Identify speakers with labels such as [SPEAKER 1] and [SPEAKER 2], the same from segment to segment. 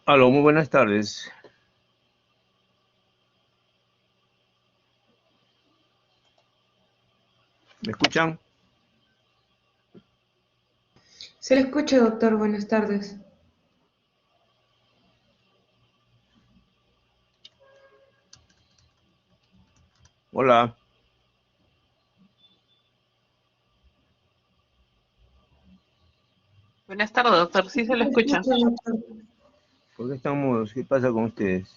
[SPEAKER 1] Aló, muy buenas tardes. ¿Me escuchan?
[SPEAKER 2] Se le escucha, doctor. Buenas tardes.
[SPEAKER 1] Hola.
[SPEAKER 3] Buenas tardes, doctor. Sí se lo
[SPEAKER 2] Se le
[SPEAKER 3] escucha.
[SPEAKER 2] escucha, doctor.
[SPEAKER 1] ¿Por qué están mudos? ¿Qué pasa con ustedes?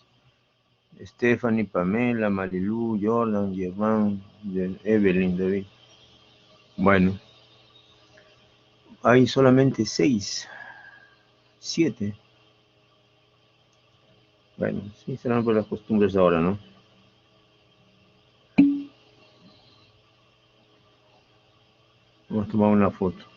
[SPEAKER 1] Stephanie, Pamela, Marilu, Jordan, Germán, Evelyn, David. Bueno, hay solamente 6, 7. Bueno, sí, serán por las costumbres ahora, ¿no? Vamos a tomar una foto.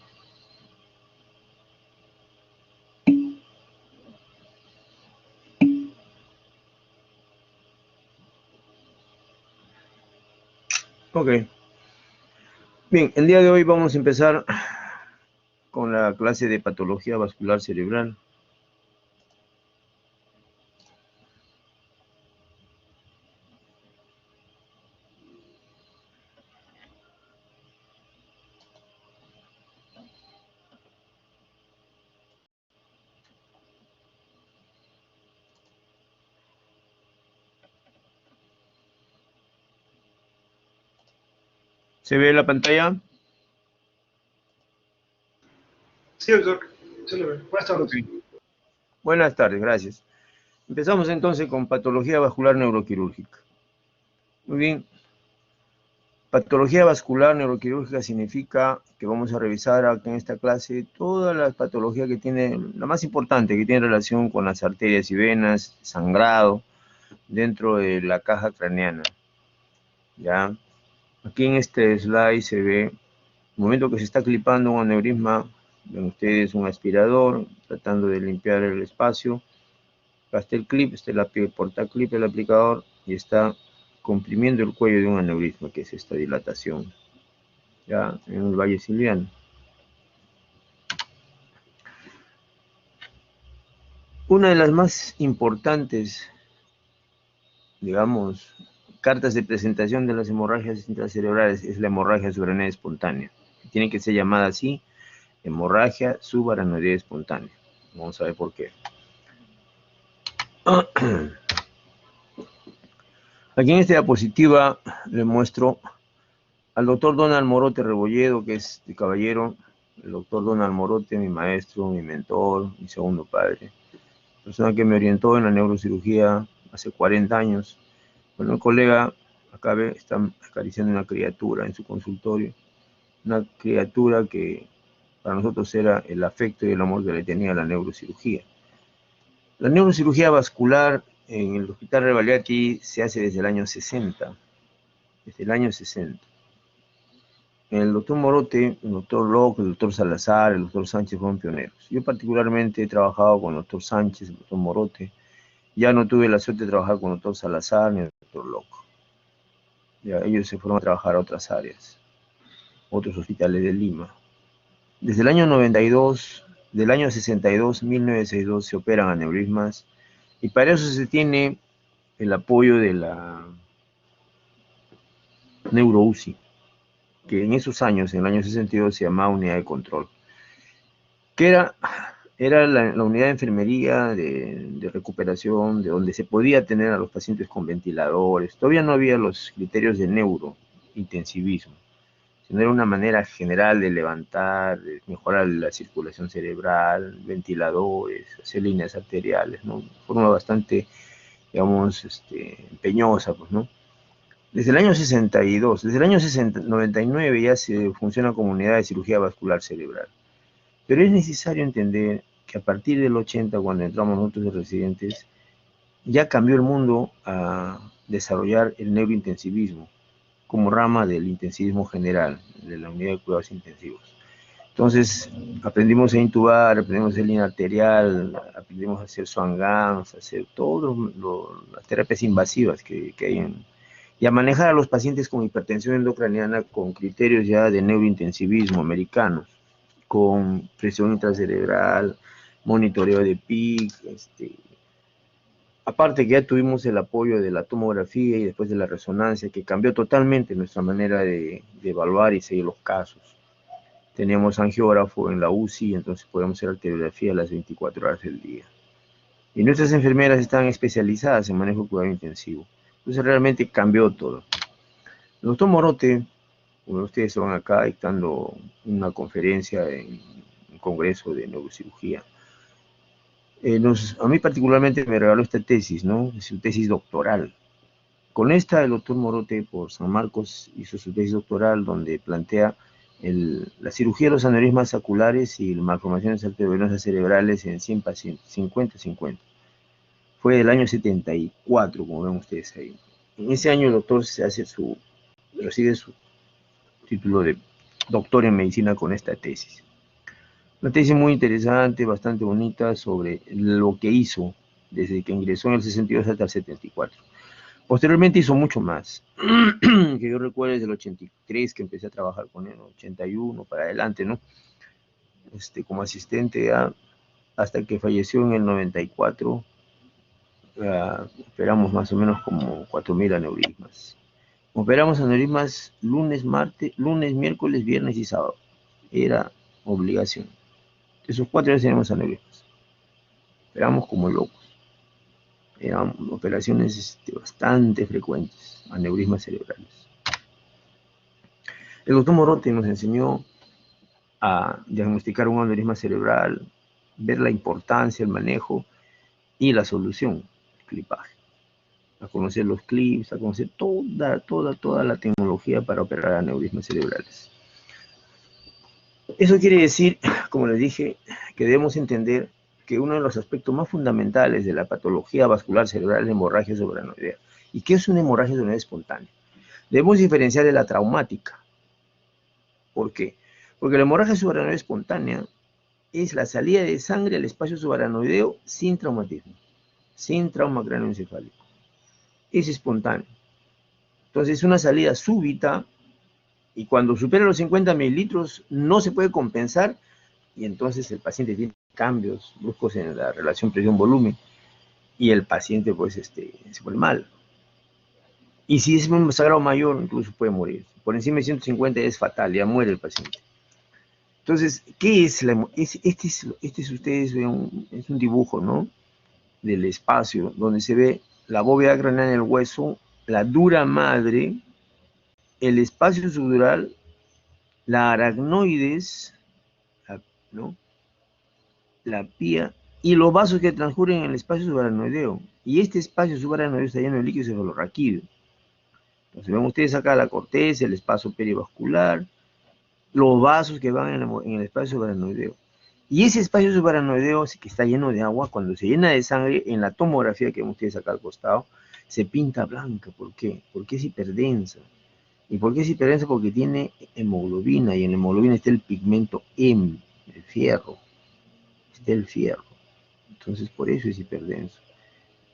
[SPEAKER 1] Ok. Bien, el día de hoy vamos a empezar con la clase de patología vascular cerebral. ¿Se ve la pantalla?
[SPEAKER 4] Sí, doctor. Se lo ve. Buenas tardes.
[SPEAKER 1] Ok. Buenas tardes, gracias. Empezamos entonces con patología vascular neuroquirúrgica. Muy bien. Patología vascular neuroquirúrgica significa que vamos a revisar acá en esta clase toda la patología que tiene, la más importante, que tiene relación con las arterias y venas, sangrado, dentro de la caja craneana. ¿Ya? Aquí en este slide se ve, el momento que se está clipando un aneurisma, ven ustedes un aspirador, tratando de limpiar el espacio. Acá está el clip, está el portaclip, el aplicador, y está comprimiendo el cuello de un aneurisma, que es esta dilatación, ya en el valle siliano. Una de las más importantes, digamos, cartas de presentación de las hemorragias intracerebrales es la hemorragia subaracnoidea espontánea. Tiene que ser llamada así, hemorragia subaracnoidea espontánea. Vamos a ver por qué. Aquí en esta diapositiva le muestro al doctor Donald Morote Rebolledo, que es de Caballero. El doctor Donald Morote, mi maestro, mi mentor, mi segundo padre. Persona que me orientó en la neurocirugía hace 40 años. Bueno, el colega acá ve, está acariciando una criatura en su consultorio. Una criatura que para nosotros era el afecto y el amor que le tenía a la neurocirugía. La neurocirugía vascular en el Hospital Rebagliati se hace desde el año 60. Desde el año 60. El doctor Morote, el doctor Locke, el doctor Salazar, el doctor Sánchez fueron pioneros. Yo particularmente he trabajado con el doctor Sánchez, el doctor Morote. Ya no tuve la suerte de trabajar con el doctor Salazar ni el doctor Locke. Ya ellos se fueron a trabajar a otras áreas, otros hospitales de Lima. Desde el año 92, del año 62, 1962, se operan aneurismas y para eso se tiene el apoyo de la NeuroUCI, que en esos años, en el año 62, se llamaba unidad de control, que era la unidad de enfermería de recuperación, de donde se podía tener a los pacientes con ventiladores. Todavía no había los criterios de neurointensivismo, sino era una manera general de levantar, de mejorar la circulación cerebral, ventiladores, hacer líneas arteriales, ¿no? De forma bastante, digamos, empeñosa, pues, ¿no? Desde el año 62, desde el año 99 ya se funciona como unidad de cirugía vascular cerebral. Pero es necesario entender que a partir del 80, cuando entramos nosotros de residentes, ya cambió el mundo a desarrollar el neurointensivismo como rama del intensivismo general, de la unidad de cuidados intensivos. Entonces, aprendimos a intubar, aprendimos a hacer línea arterial, aprendimos a hacer Swan-Ganz, a hacer todas las terapias invasivas que hay y a manejar a los pacientes con hipertensión endocraniana con criterios ya de neurointensivismo americanos, con presión intracerebral, monitoreo de PIC, Aparte que ya tuvimos el apoyo de la tomografía y después de la resonancia, que cambió totalmente nuestra manera de evaluar y seguir los casos. Teníamos angiógrafo en la UCI, entonces podíamos hacer arteriografía a las 24 horas del día. Y nuestras enfermeras están especializadas en manejo de cuidado intensivo. Entonces realmente cambió todo. El doctor Morote, como ustedes se van acá dictando una conferencia en un congreso de neurocirugía, a mí particularmente me regaló esta tesis, ¿no? Es su tesis doctoral. Con esta, el doctor Morote, por San Marcos, hizo su tesis doctoral donde plantea la cirugía de los aneurismas saculares y malformaciones arteriovenosas cerebrales en 100 pacientes, 50-50. Fue del año 74, como ven ustedes ahí. En ese año el doctor recibe su título de doctor en medicina con esta tesis. Una tesis muy interesante, bastante bonita, sobre lo que hizo desde que ingresó en el 62 hasta el 74. Posteriormente hizo mucho más, que yo recuerdo desde el 83 que empecé a trabajar con él, 81 para adelante, ¿no? Como asistente hasta que falleció en el 94, operamos más o menos como 4.000 aneurismas. Operamos aneurismas lunes, miércoles, viernes y sábado. Era obligación. Esos 4 días teníamos aneurismas. Operamos como locos. Eran operaciones bastante frecuentes, aneurismas cerebrales. El doctor Morote nos enseñó a diagnosticar un aneurisma cerebral, ver la importancia, el manejo y la solución, el clipaje. A conocer los clips, a conocer toda la tecnología para operar aneurismas cerebrales. Eso quiere decir, como les dije, que debemos entender que uno de los aspectos más fundamentales de la patología vascular cerebral es la hemorragia subaracnoidea. ¿Y qué es una hemorragia subaracnoidea espontánea? Debemos diferenciar de la traumática. ¿Por qué? Porque la hemorragia subaracnoidea espontánea es la salida de sangre al espacio subaracnoideo sin traumatismo, sin trauma cráneoencefálico. Es espontáneo. Entonces es una salida súbita y cuando supera los 50 mililitros no se puede compensar y entonces el paciente tiene cambios bruscos en la relación presión-volumen y el paciente pues se pone mal. Y si es un sangrado mayor, incluso puede morir. Por encima de 150 es fatal, ya muere el paciente. Entonces, ¿qué es ustedes ven es un dibujo, ¿no? Del espacio, donde se ve la bóveda craneal en el hueso, la dura madre, el espacio subdural, la aracnoides, ¿no? La pía y los vasos que transcurren en el espacio subaracnoideo. Y este espacio subaracnoideo está lleno de líquido cefalorraquídeo. Entonces ven ustedes acá la corteza, el espacio perivascular, los vasos que van en el espacio subaracnoideo. Y ese espacio subaracnoideo que está lleno de agua, cuando se llena de sangre, en la tomografía que ven ustedes acá al costado, se pinta blanca. ¿Por qué? Porque es hiperdensa. ¿Y por qué es hiperdensa? Porque tiene hemoglobina, y en la hemoglobina está el pigmento heme, el fierro. Está el fierro. Entonces, por eso es hiperdenso.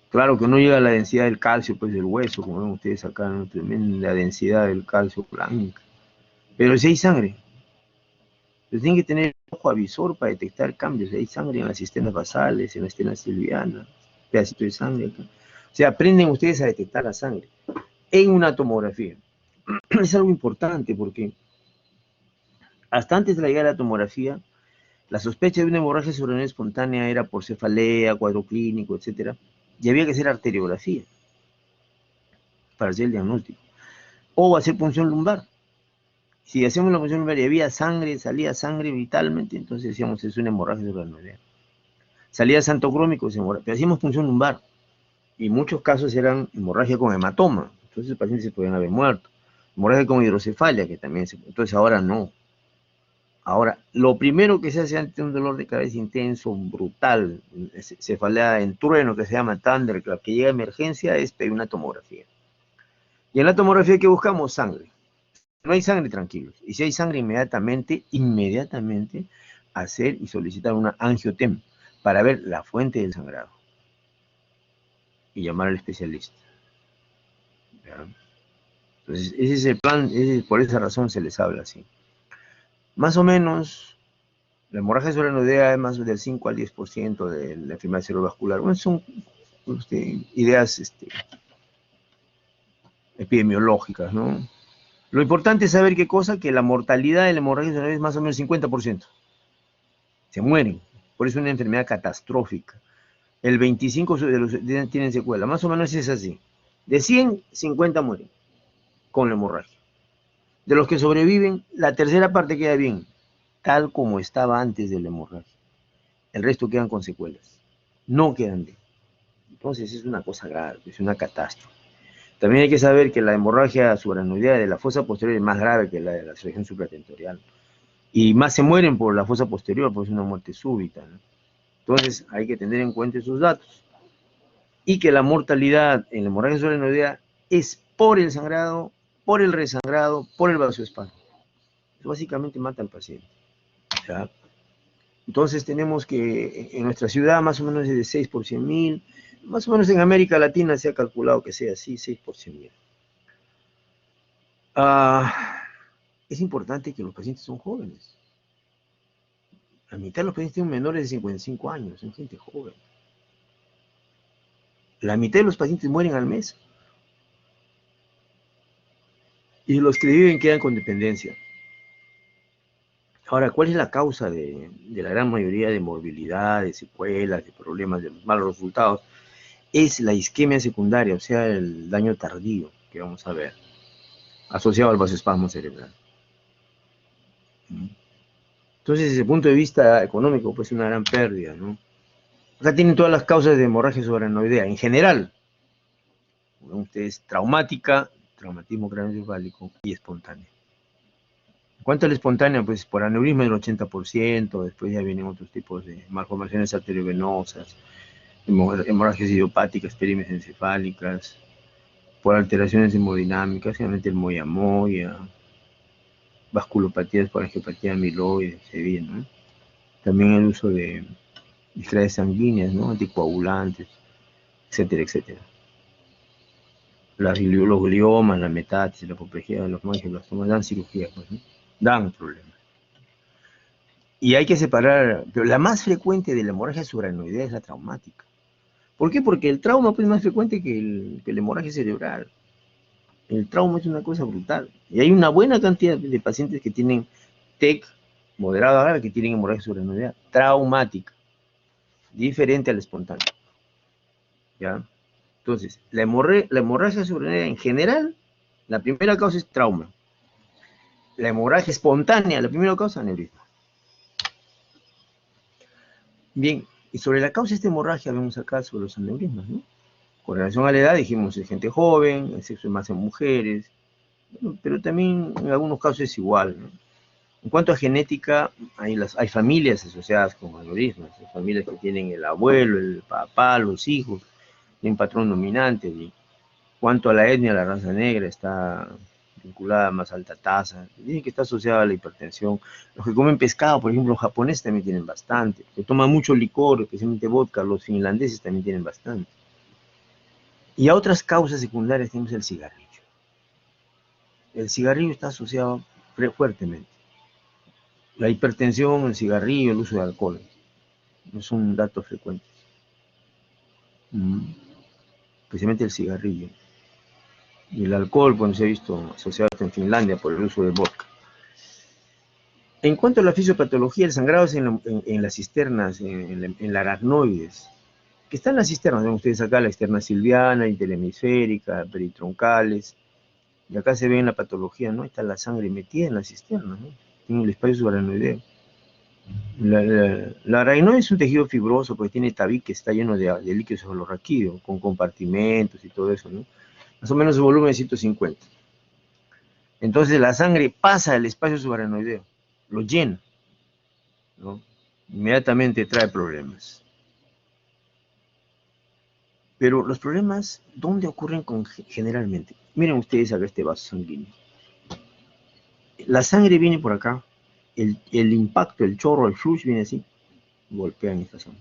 [SPEAKER 1] Claro que no llega a la densidad del calcio, pues del hueso, como ven ustedes acá, ¿no? Tremenda densidad del calcio blanca. Pero si hay sangre, entonces tienen que tener ojo avisor para detectar cambios. Si hay sangre en las cisternas basales, en la cisterna silviana, pedacito de sangre acá. O sea, aprenden ustedes a detectar la sangre en una tomografía. Es algo importante porque hasta antes de la llegada de la tomografía, la sospecha de una hemorragia subaracnoidea espontánea era por cefalea, cuadro clínico, etc. Y había que hacer arteriografía para hacer el diagnóstico. O hacer punción lumbar. Si hacemos la punción lumbar y había sangre, salía sangre vitalmente, entonces decíamos es una hemorragia subaracnoidea. Salía santo crómico, pero hacíamos punción lumbar. Y muchos casos eran hemorragia con hematoma. Entonces los pacientes se podían haber muerto. Hemorragia con hidrocefalia, que también entonces ahora no. Ahora, lo primero que se hace ante un dolor de cabeza intenso, brutal, cefalea en trueno, que se llama thunderclap, que llega a emergencia, es pedir una tomografía. Y en la tomografía, ¿qué buscamos? Sangre. No hay sangre, tranquilos. Y si hay sangre, inmediatamente hacer y solicitar una angiotem para ver la fuente del sangrado. Y llamar al especialista. ¿Ya? Entonces, ese es el plan, por esa razón se les habla así. Más o menos, la hemorragia subaracnoidea es más del 5 al 10% de la enfermedad cerebrovascular. Bueno, son ideas epidemiológicas, ¿no? Lo importante es saber qué cosa, que la mortalidad de la hemorragia cerebral es más o menos 50%. Se mueren. Por eso es una enfermedad catastrófica. El 25% de los tienen secuela. Más o menos es así. De 100, 50 mueren con la hemorragia. De los que sobreviven, la tercera parte queda bien, tal como estaba antes de la hemorragia. El resto quedan con secuelas. No quedan bien. Entonces es una cosa grave, es una catástrofe. También hay que saber que la hemorragia subaracnoidea de la fosa posterior es más grave que la de la región supratentorial. Y más se mueren por la fosa posterior, porque es una muerte súbita, ¿no? Entonces hay que tener en cuenta esos datos. Y que la mortalidad en la hemorragia subaracnoidea es por el sangrado, por el resangrado, por el vasoespasmo. Eso básicamente mata al paciente. ¿Ya? Entonces tenemos que en nuestra ciudad más o menos es de 6 por 100.000, más o menos en América Latina se ha calculado que sea así, 6 por 100.000. Es importante que los pacientes son jóvenes. La mitad de los pacientes tienen menores de 55 años, son gente joven. La mitad de los pacientes mueren al mes. Y los que viven quedan con dependencia. Ahora, ¿cuál es la causa de la gran mayoría de morbilidad, de secuelas, de problemas, de los malos resultados? Es la isquemia secundaria, o sea, el daño tardío que vamos a ver, asociado al vasoespasmo cerebral. Entonces, desde el punto de vista económico, pues es una gran pérdida, ¿no? Acá tienen todas las causas de hemorragia subaracnoidea. En general, ven ustedes, traumática, traumatismo craneoencefálico y espontánea. En cuanto a la espontánea, pues por aneurisma del 80%, después ya vienen otros tipos de malformaciones arteriovenosas, hemorragias idiopáticas, perimesencefálicas, por alteraciones hemodinámicas, generalmente el moya-moya, vasculopatías por angiopatía amiloide, se ve, ¿no? También el uso de distrades sanguíneas, ¿no? Anticoagulantes, etcétera, etcétera. Los gliomas, la metástasis, la apoplejía de los mangioblastomas dan cirugía, pues, ¿no? Dan problemas. Y hay que separar, pero la más frecuente de la hemorragia subaracnoidea es la traumática. ¿Por qué? Porque el trauma pues, es más frecuente que la hemorragia cerebral. El trauma es una cosa brutal. Y hay una buena cantidad de pacientes que tienen TEC moderado a grave, que tienen hemorragia subaracnoidea traumática, diferente a la espontánea. ¿Ya? Entonces, la hemorragia subaracnoidea en general, la primera causa es trauma. La hemorragia espontánea, la primera causa, aneurisma. Bien, y sobre la causa de esta hemorragia vemos acá sobre los aneurismas, ¿no? Con relación a la edad, dijimos, es gente joven, el sexo es más en mujeres, bueno, pero también en algunos casos es igual, ¿no? En cuanto a genética, hay familias asociadas con aneurismas, hay familias que tienen el abuelo, el papá, los hijos, tienen patrón dominante. En cuanto a la etnia, la raza negra está vinculada a más alta tasa, dicen que está asociada a la hipertensión. Los que comen pescado, por ejemplo, los japoneses también tienen bastante, los que toman mucho licor, especialmente vodka, los finlandeses también tienen bastante. Y a otras causas secundarias tenemos el cigarrillo. El cigarrillo está asociado fuertemente. La hipertensión, el cigarrillo, el uso de alcohol, no son datos frecuentes. Especialmente el cigarrillo. Y el alcohol, bueno, se ha visto asociado en Finlandia por el uso de vodka. En cuanto a la fisiopatología, el sangrado es en las cisternas, en la aracnoides, que están las cisternas, ven ustedes acá, la cisterna silviana, interhemisférica, peritroncales, y acá se ve en la patología, ¿no? Está la sangre metida en la cisterna, ¿no? Tiene el espacio subaracnoideo. La aracnoide es un tejido fibroso porque tiene tabique, está lleno de líquido cefalorraquídeo, con compartimentos y todo eso, ¿no? Más o menos su volumen es 150. Entonces la sangre pasa al espacio subaracnoideo, lo llena, ¿no? Inmediatamente trae problemas. Pero los problemas, ¿dónde ocurren generalmente? Miren ustedes acá este vaso sanguíneo. La sangre viene por acá, el impacto, el chorro, el flush viene así, golpea en esta zona.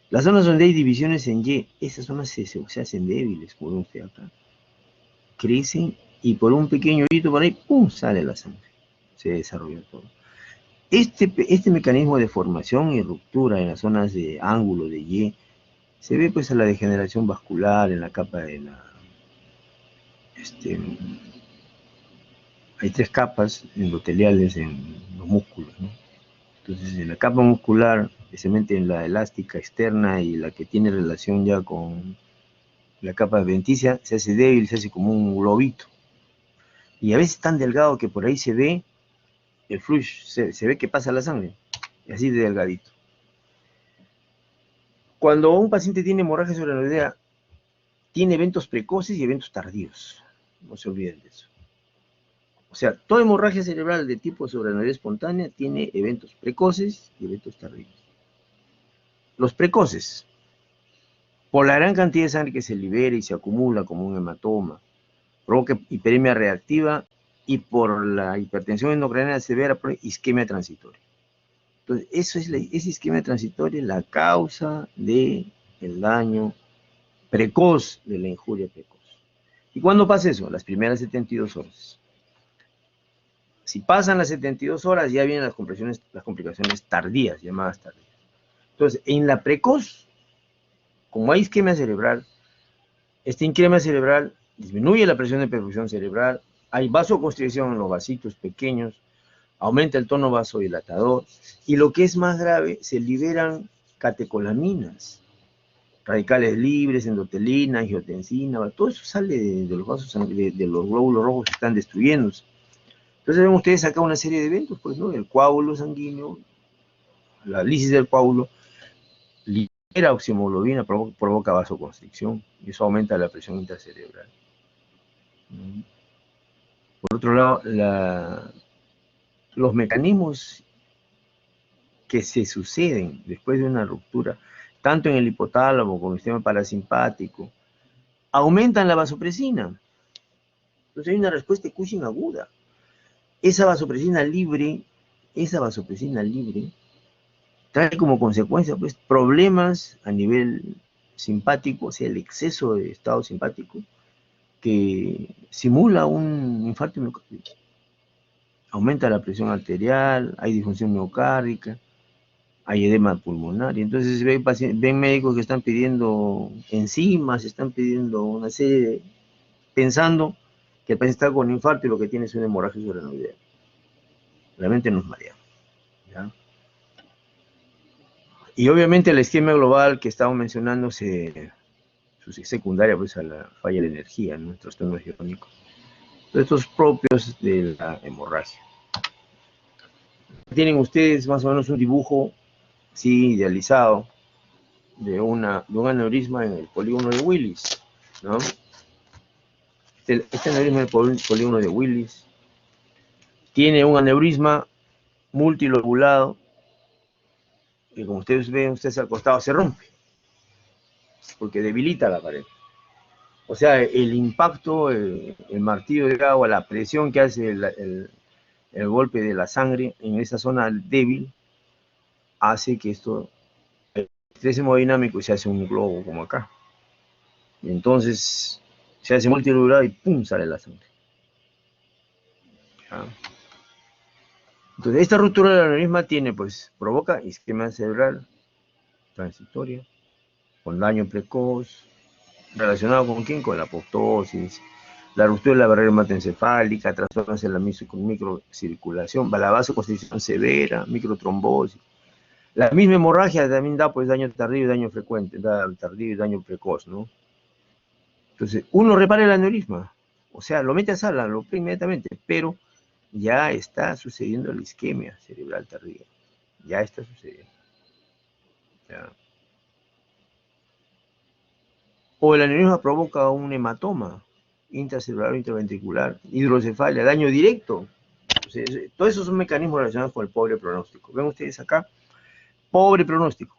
[SPEAKER 1] Las zonas donde hay divisiones en Y, esas zonas se hacen débiles, como ven ustedes acá. Crecen y por un pequeño hoyito por ahí, ¡pum!, sale la sangre. Se desarrolla todo. Este mecanismo de formación y ruptura en las zonas de ángulo de Y se ve pues a la degeneración vascular en la capa de la... hay 3 capas endoteliales en los músculos, ¿no? Entonces, en la capa muscular, especialmente en la elástica externa y la que tiene relación ya con la capa adventicia, se hace débil, se hace como un globito. Y a veces tan delgado que por ahí se ve el flujo, se ve que pasa la sangre, así de delgadito. Cuando un paciente tiene hemorragia subaracnoidea, tiene eventos precoces y eventos tardíos. No se olviden de eso. O sea, toda hemorragia cerebral de tipo subaracnoidea espontánea tiene eventos precoces y eventos tardíos. Los precoces, por la gran cantidad de sangre que se libera y se acumula como un hematoma, provoca hiperemia reactiva y por la hipertensión endocrinal severa, por isquemia transitoria. Entonces, esa isquemia transitoria es la causa del daño precoz, de la injuria precoz. ¿Y cuándo pasa eso? Las primeras 72 horas. Si pasan las 72 horas, ya vienen las complicaciones tardías, llamadas tardías. Entonces, en la precoz, como hay isquemia cerebral, esta isquemia cerebral disminuye la presión de perfusión cerebral, hay vasoconstricción en los vasitos pequeños, aumenta el tono vasodilatador, y lo que es más grave, se liberan catecolaminas, radicales libres, endotelina, angiotensina, todo eso sale de los vasos, de los glóbulos rojos que están destruyéndose. Entonces ven ustedes acá una serie de eventos, pues, ¿no? El coágulo sanguíneo, la lisis del coágulo, libera oximoglobina, provoca vasoconstricción, y eso aumenta la presión intracerebral. Por otro lado, los mecanismos que se suceden después de una ruptura, tanto en el hipotálamo como en el sistema parasimpático, aumentan la vasopresina. Entonces hay una respuesta de Cushing aguda. Esa vasopresina libre trae como consecuencia pues problemas a nivel simpático, o sea, el exceso de estado simpático que simula un infarto miocárdico. Aumenta la presión arterial, hay disfunción miocárdica, hay edema pulmonar, y entonces ven médicos que están pidiendo enzimas, están pidiendo una serie de... pensando que el paciente está con infarto y lo que tiene es una hemorragia subaracnoidea. Realmente nos mareamos, ¿ya? Y obviamente la isquemia global que estamos mencionando es secundaria pues a la falla de energía, ¿no? Trastornos iónicos. Estos propios de la hemorragia. Tienen ustedes más o menos un dibujo, sí, idealizado, de un aneurisma en el polígono de Willis, ¿no? Este aneurisma del polígono de Willis tiene un aneurisma multilobulado que, como ustedes ven, al costado se rompe, porque debilita la pared. O sea, el impacto, el martillo de agua, la presión que hace el golpe de la sangre en esa zona débil, hace que esto, el estrés hemodinámico, y se hace un globo como acá. Y entonces se hace multilobulado y ¡pum! Sale la sangre. ¿Ya? Entonces, esta ruptura del aneurisma provoca isquemia cerebral transitoria, con daño precoz, relacionado con quién, con la apoptosis, la ruptura de la barrera hematoencefálica, trastornos en la microcirculación, la vasoconstricción severa, microtrombosis. La misma hemorragia también da pues daño tardío y daño frecuente, da tardío y daño precoz, ¿no? Entonces, uno repara el aneurisma, o sea, lo mete a sala, lo opera inmediatamente, pero ya está sucediendo la isquemia cerebral tardía. Ya está sucediendo. ¿Ya? O el aneurisma provoca un hematoma intracelular o intraventricular, hidrocefalia, daño directo. Entonces, todos esos son mecanismos relacionados con el pobre pronóstico. Ven ustedes acá, pobre pronóstico.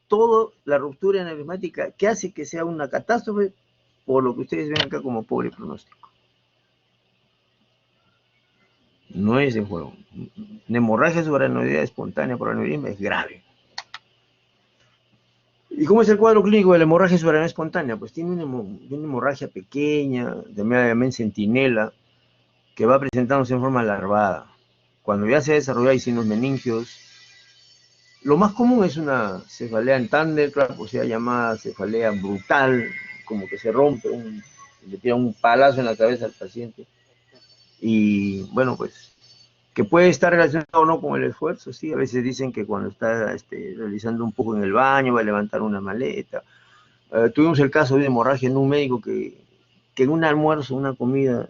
[SPEAKER 1] Toda la ruptura aneurismática que hace que sea una catástrofe, por lo que ustedes ven acá como pobre pronóstico. No es de juego. Una hemorragia subaracnoidea espontánea por aneurisma es grave. ¿Y cómo es el cuadro clínico de la hemorragia subaracnoidea espontánea? Pues tiene una hemorragia pequeña, llamada centinela, que va presentándose en forma larvada. Cuando ya se ha desarrollado, hay signos meningios, Lo más común es una cefalea en thunderclap, o sea, llamada cefalea brutal, como que se rompe, le tira un palazo en la cabeza al paciente. Y bueno, pues, que puede estar relacionado o no con el esfuerzo, sí. A veces dicen que cuando está realizando un poco en el baño, va a levantar una maleta. Tuvimos el caso de hemorragia en un médico que en un almuerzo, una comida,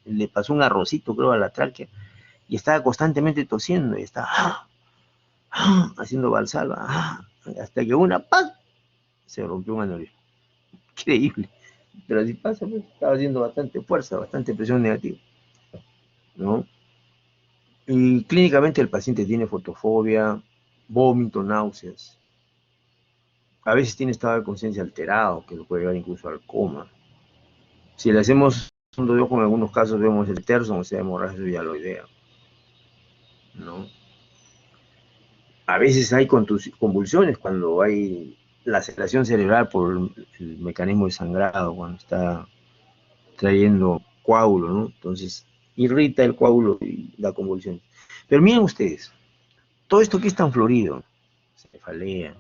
[SPEAKER 1] le pasó un arrocito, creo, a la tráquea, y estaba constantemente tosiendo, y estaba haciendo valsalva, hasta que una ¡paz! Se rompió un aneurisma. Increíble. Pero así pasa, pues, estaba haciendo bastante fuerza, bastante presión negativa, ¿no? Y clínicamente el paciente tiene fotofobia, vómito, náuseas. A veces tiene estado de conciencia alterado, que lo puede llevar incluso al coma. Si le hacemos un de ojo, en algunos casos vemos el terzo, o sea, hemorragia vialoidea, ¿no? A veces hay convulsiones cuando hay laceración cerebral por el mecanismo de sangrado, cuando está trayendo coágulo, ¿no? Entonces, irrita el coágulo y da convulsiones. Pero miren ustedes, todo esto que es tan florido, cefalea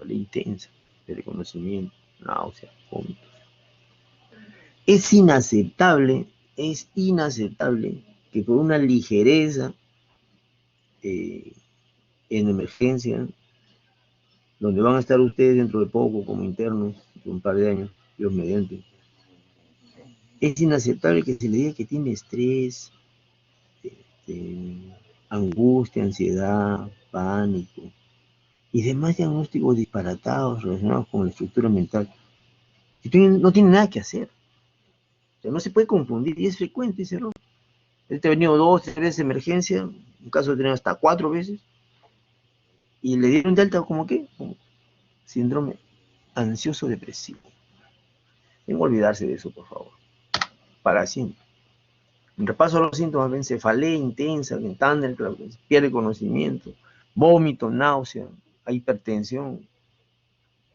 [SPEAKER 1] intensa, de reconocimiento, náuseas, vómitos, es inaceptable que por una ligereza eh, en emergencia, donde van a estar ustedes dentro de poco como internos, de un par de años, Dios mediante, es inaceptable que se le diga que tiene estrés, este, angustia, ansiedad, pánico y demás diagnósticos disparatados relacionados con la estructura mental. No tiene nada que hacer. O sea, no se puede confundir y es frecuente ese error. Este ha venido 2, 3 veces de emergencia, en caso de tener hasta 4 veces, y le dieron de alta como que, como síndrome ansioso depresivo. Tengo que olvidarse de eso, por favor, para siempre. En repaso a los síntomas, ven cefalea intensa, pierde conocimiento, vómito, náusea, hipertensión.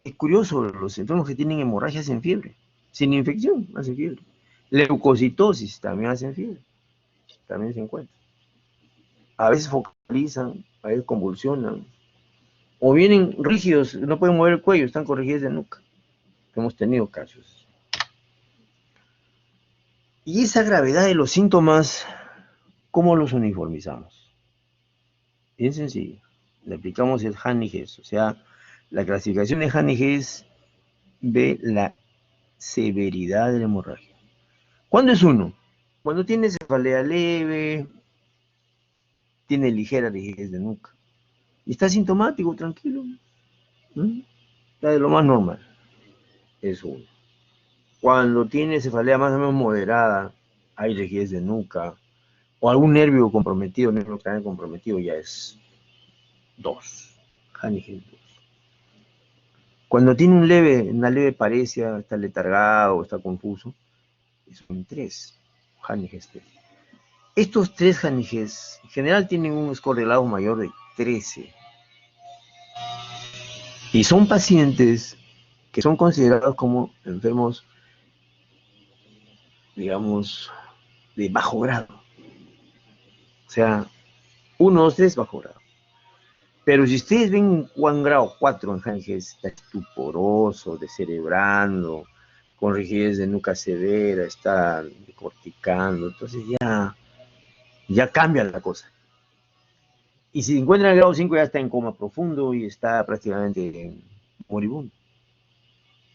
[SPEAKER 1] Es curioso, los enfermos que tienen hemorragia hacen fiebre, sin infección hacen fiebre. Leucocitosis también hacen fiebre, también se encuentra. A veces focalizan, a veces convulsionan, o vienen rígidos, no pueden mover el cuello, están con rigidez de nuca. Hemos tenido casos. Y esa gravedad de los síntomas, ¿cómo los uniformizamos? Bien sencillo. Le aplicamos el Hannig-Hess, o sea, la clasificación de Hannig-Hess ve la severidad de la hemorragia. ¿Cuándo es uno? Cuando tiene cefalea leve, tiene ligera rigidez de nuca. Y está sintomático, tranquilo. Está de lo más normal. Es uno. Cuando tiene cefalea más o menos moderada, hay rigidez de nuca, o algún nervio comprometido, nervio craneal comprometido, ya es 2. Hannig-Hess 2. Cuando tiene una leve paresia, está letargado, está confuso, es un 3. Hannig-Hess 3. Estos 3 Hannig-Hess en general tienen un score de Glados mayor de 13. Y son pacientes que son considerados como enfermos, digamos, de bajo grado. O sea, 1, 2, 3 bajo grado. Pero si ustedes ven un grado 4 en Hannig-Hess, está estuporoso, descerebrando, con rigidez de nuca severa, está corticando, entonces ya cambia la cosa. Y si encuentran el grado 5 ya está en coma profundo y está prácticamente moribundo.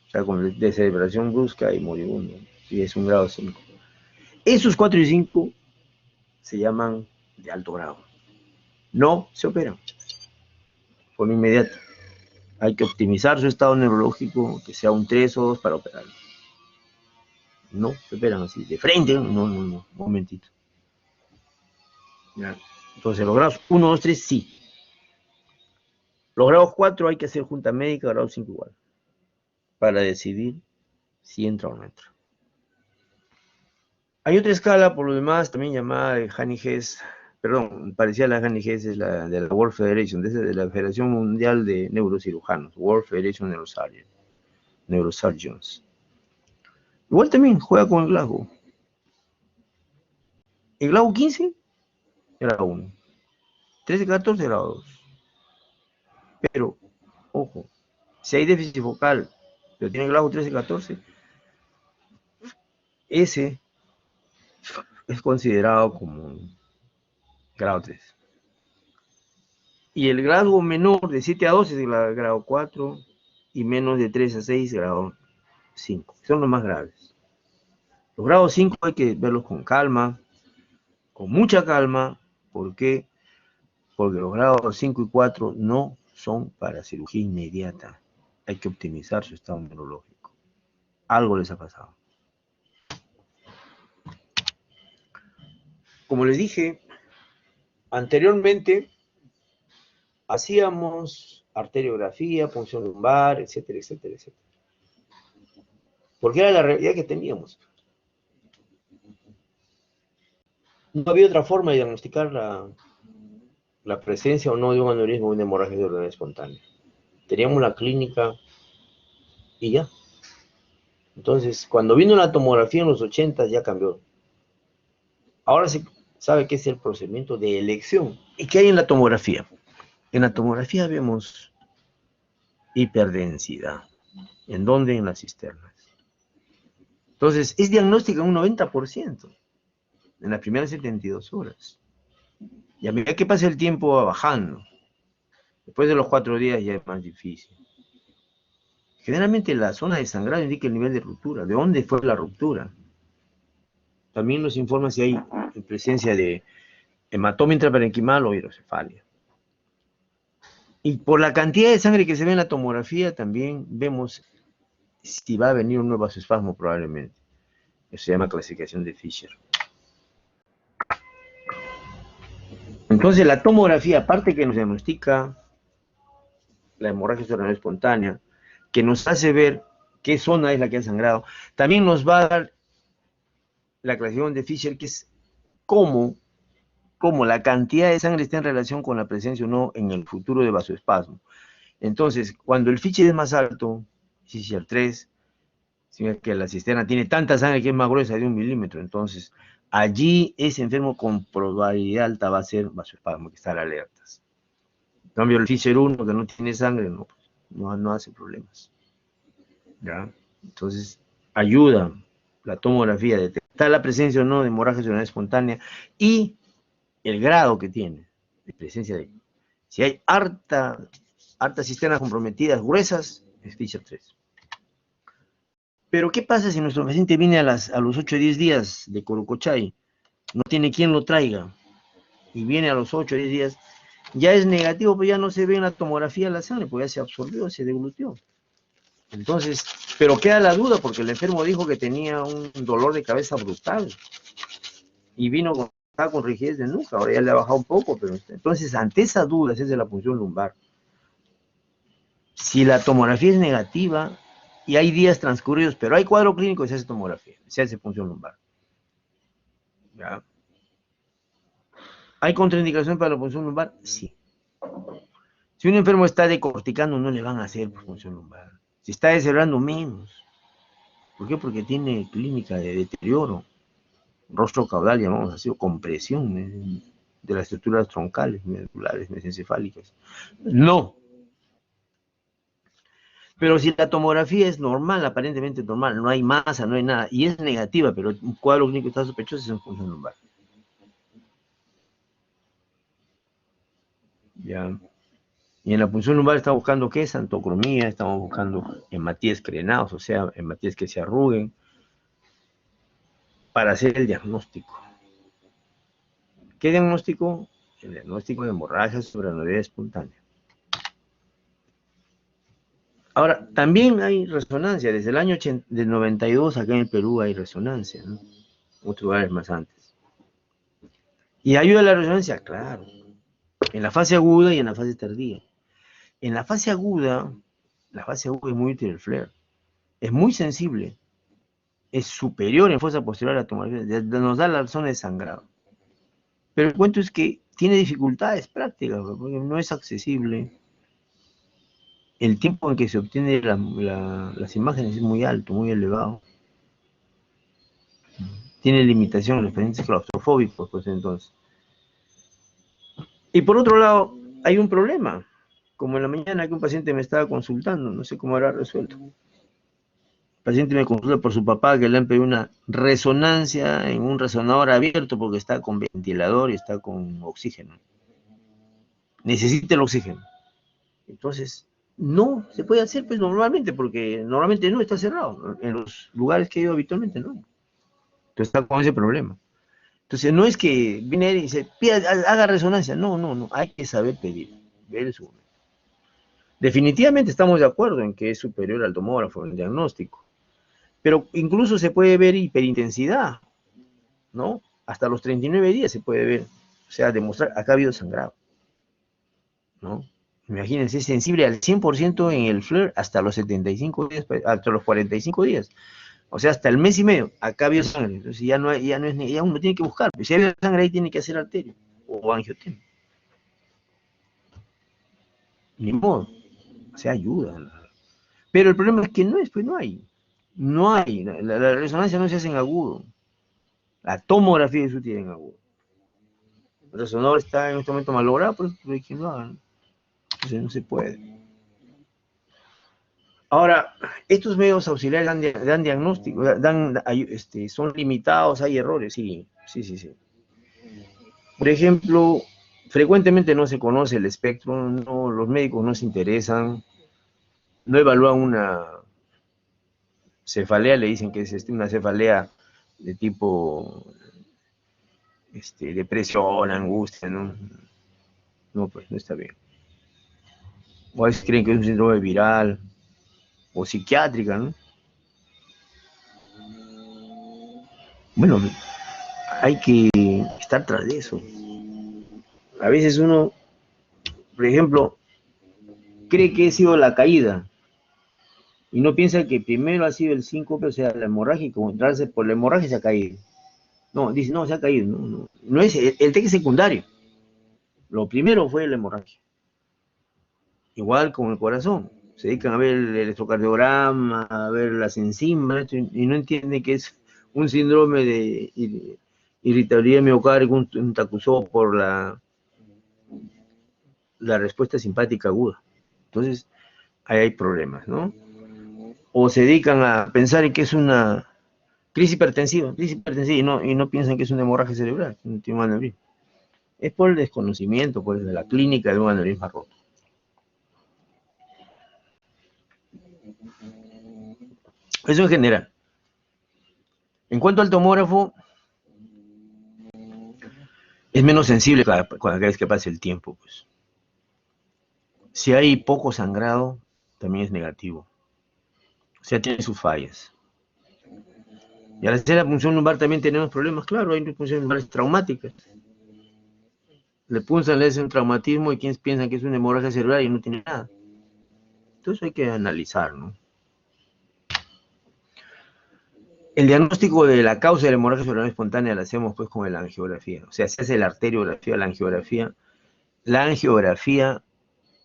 [SPEAKER 1] O sea, con descerebración brusca y moribundo. Y es un grado 5. Esos 4 y 5 se llaman de alto grado. No se operan por inmediato. Hay que optimizar su estado neurológico, que sea un 3 o 2 para operarlo. No se operan así, de frente, no, momentito. Ya. Entonces, los grados 1, 2, 3, sí. Los grados 4 hay que hacer junta médica, grado 5 igual, para decidir si entra o no entra. Hay otra escala, por lo demás, también llamada de Hannig-Hess, perdón, parecida a la Hannig-Hess, es la de la World Federation, de la Federación Mundial de Neurocirujanos, World Federation Neurosurgeons. Igual también juega con el Glasgow. El Glasgow 15, grado 1. 13, 14, grado 2. Pero, ojo, si hay déficit focal, pero tiene grado 13-14, ese es considerado como un grado 3. Y el grado menor de 7 a 12 es el grado 4 y menos de 3 a 6 grado 5. Son los más graves. Los grados 5 hay que verlos con calma, con mucha calma. ¿Por qué? Porque los grados 5 y 4 no son para cirugía inmediata. Hay que optimizar su estado neurológico. Algo les ha pasado. Como les dije anteriormente, hacíamos arteriografía, punción lumbar, etcétera, etcétera, etcétera. Porque era la realidad que teníamos. No había otra forma de diagnosticar la presencia o no de un aneurisma o una hemorragia de orden espontáneo. Teníamos la clínica y ya. Entonces, cuando vino la tomografía en los 80 ya cambió. Ahora se sabe qué es el procedimiento de elección. ¿Y qué hay en la tomografía? En la tomografía vemos hiperdensidad. ¿En dónde? En las cisternas. Entonces, es diagnóstica en un 90% en las primeras 72 horas. Y a medida que pasa el tiempo va bajando. Después de los 4 días ya es más difícil. Generalmente la zona de sangrado indica el nivel de ruptura. ¿De dónde fue la ruptura? También nos informa si hay presencia de hematoma intraparenquimal o hidrocefalia. Y por la cantidad de sangre que se ve en la tomografía también vemos si va a venir un nuevo vasoespasmo probablemente. Eso se llama clasificación de Fisher. Entonces la tomografía, aparte que nos diagnostica la hemorragia cerebral espontánea, que nos hace ver qué zona es la que ha sangrado, también nos va a dar la clasificación de Fisher, que es cómo la cantidad de sangre está en relación con la presencia o no en el futuro de vasoespasmo. Entonces, cuando el Fisher es más alto, Fisher 3, significa que la cisterna tiene tanta sangre que es más gruesa de 1 milímetro, entonces allí ese enfermo con probabilidad alta va a ser vasoespasmo, que estar alertas. En cambio, el Fisher 1, que no tiene sangre, no hace problemas. ¿Ya? Entonces, ayuda la tomografía a detectar la presencia o no de hemorragia cerebral espontánea y el grado que tiene de presencia de... Si hay hartas cisternas comprometidas gruesas, es Fisher 3. Pero, ¿qué pasa si nuestro paciente viene a los 8 o 10 días de Corocochay? No tiene quien lo traiga. Y viene a los 8 o 10 días, ya es negativo, pues ya no se ve en la tomografía la sangre, pues ya se absorbió, se deglutió. Entonces, pero queda la duda, porque el enfermo dijo que tenía un dolor de cabeza brutal. Y vino con rigidez de nuca, ahora ya le ha bajado un poco, pero entonces, ante esa duda, esa es de la punción lumbar. Si la tomografía es negativa, y hay días transcurridos, pero hay cuadro clínico, se hace tomografía, se hace punción lumbar. ¿Ya? ¿Hay contraindicación para la punción lumbar? Sí. Si un enfermo está decorticando, no le van a hacer punción lumbar. Si está deshebrando, menos. ¿Por qué? Porque tiene clínica de deterioro. Rostro caudal, llamamos así, o compresión de las estructuras troncales, medulares, mesencefálicas. No. Pero si la tomografía es normal, aparentemente normal, no hay masa, no hay nada, y es negativa, pero un cuadro clínico está sospechoso, es en punción lumbar. Ya. Y en la punción lumbar estamos buscando ¿qué? Santocromía, estamos buscando hematíes crenados, o sea, hematíes que se arruguen, para hacer el diagnóstico. ¿Qué diagnóstico? El diagnóstico de hemorragia suprarrenal espontánea. Ahora, también hay resonancia. Desde el año del 92 acá en el Perú hay resonancia, ¿no? Otros lugares más antes. ¿Y ayuda la resonancia? Claro. En la fase aguda y en la fase tardía. En la fase aguda es muy útil el FLAIR. Es muy sensible. Es superior en fosa posterior a la tomografía. Nos da la zona de sangrado. Pero el cuento es que tiene dificultades prácticas, porque no es accesible. El tiempo en que se obtiene las imágenes es muy alto, muy elevado. Tiene limitación en los pacientes claustrofóbicos, pues entonces. Y por otro lado, hay un problema. como en la mañana que un paciente me estaba consultando, no sé cómo habrá resuelto. El paciente me consulta por su papá que le han pedido una resonancia en un resonador abierto porque está con ventilador y está con oxígeno. Necesita el oxígeno. Entonces, no se puede hacer pues normalmente, porque normalmente no está cerrado. En los lugares que he ido habitualmente, no. Entonces está con ese problema. Entonces, no es que viene él y dice, haga resonancia. No, no, no. Hay que saber pedir. Ver su... Definitivamente estamos de acuerdo en que es superior al tomógrafo en el diagnóstico. Pero incluso se puede ver hiperintensidad, ¿no? Hasta los 39 días se puede ver. O sea, demostrar, acá ha habido sangrado, ¿no? Imagínense, es sensible al 100% en el flare hasta los 75 días, hasta los 45 días. O sea, hasta el mes y medio, acá había sangre. Entonces ya no es, ya uno tiene que buscar. Si hay sangre ahí tiene que hacer arterio o angiotema. Ni modo. O sea, ayuda. Pero el problema es que no es, pues no hay. No hay. La resonancia no se hace en agudo. La tomografía eso tiene en agudo. El resonador está en este momento malogrado, pero hay quien lo haga. Entonces no se puede. Ahora, estos medios auxiliares dan diagnóstico, son limitados, hay errores, sí. Por ejemplo, frecuentemente no se conoce el espectro, no, los médicos no se interesan, no evalúan una cefalea, le dicen que es una cefalea de tipo depresión, angustia, ¿no? No, pues no está bien. O a veces creen que es un síndrome viral o psiquiátrica, ¿no? Bueno, hay que estar tras de eso. A veces uno, por ejemplo, cree que ha sido la caída y no piensa que primero ha sido el síncope, o sea, la hemorragia, y como entrarse por la hemorragia se ha caído. No, dice, no, se ha caído. No es el TEC secundario. Lo primero fue la hemorragia. Igual con el corazón. Se dedican a ver el electrocardiograma, a ver las enzimas, y no entienden que es un síndrome de irritabilidad miocárdica, un TACUSO por la respuesta simpática aguda. Entonces, ahí hay problemas, ¿no? O se dedican a pensar en que es una crisis hipertensiva, y no piensan que es una hemorragia cerebral, un aneurisma. Es por el desconocimiento, pues, de la clínica de un aneurisma roto. Eso en general. En cuanto al tomógrafo, es menos sensible cada vez que pase el tiempo, pues. Si hay poco sangrado, también es negativo. O sea, tiene sus fallas. Y al hacer la punción lumbar también tenemos problemas, claro, hay punciones lumbares traumáticas. Le punzan, le hacen un traumatismo y quienes piensan que es una hemorragia cerebral y no tiene nada. Entonces hay que analizar, ¿no? El diagnóstico de la causa de la hemorragia cerebral espontánea la hacemos pues con la angiografía. O sea, se hace la arteriografía, la angiografía. La angiografía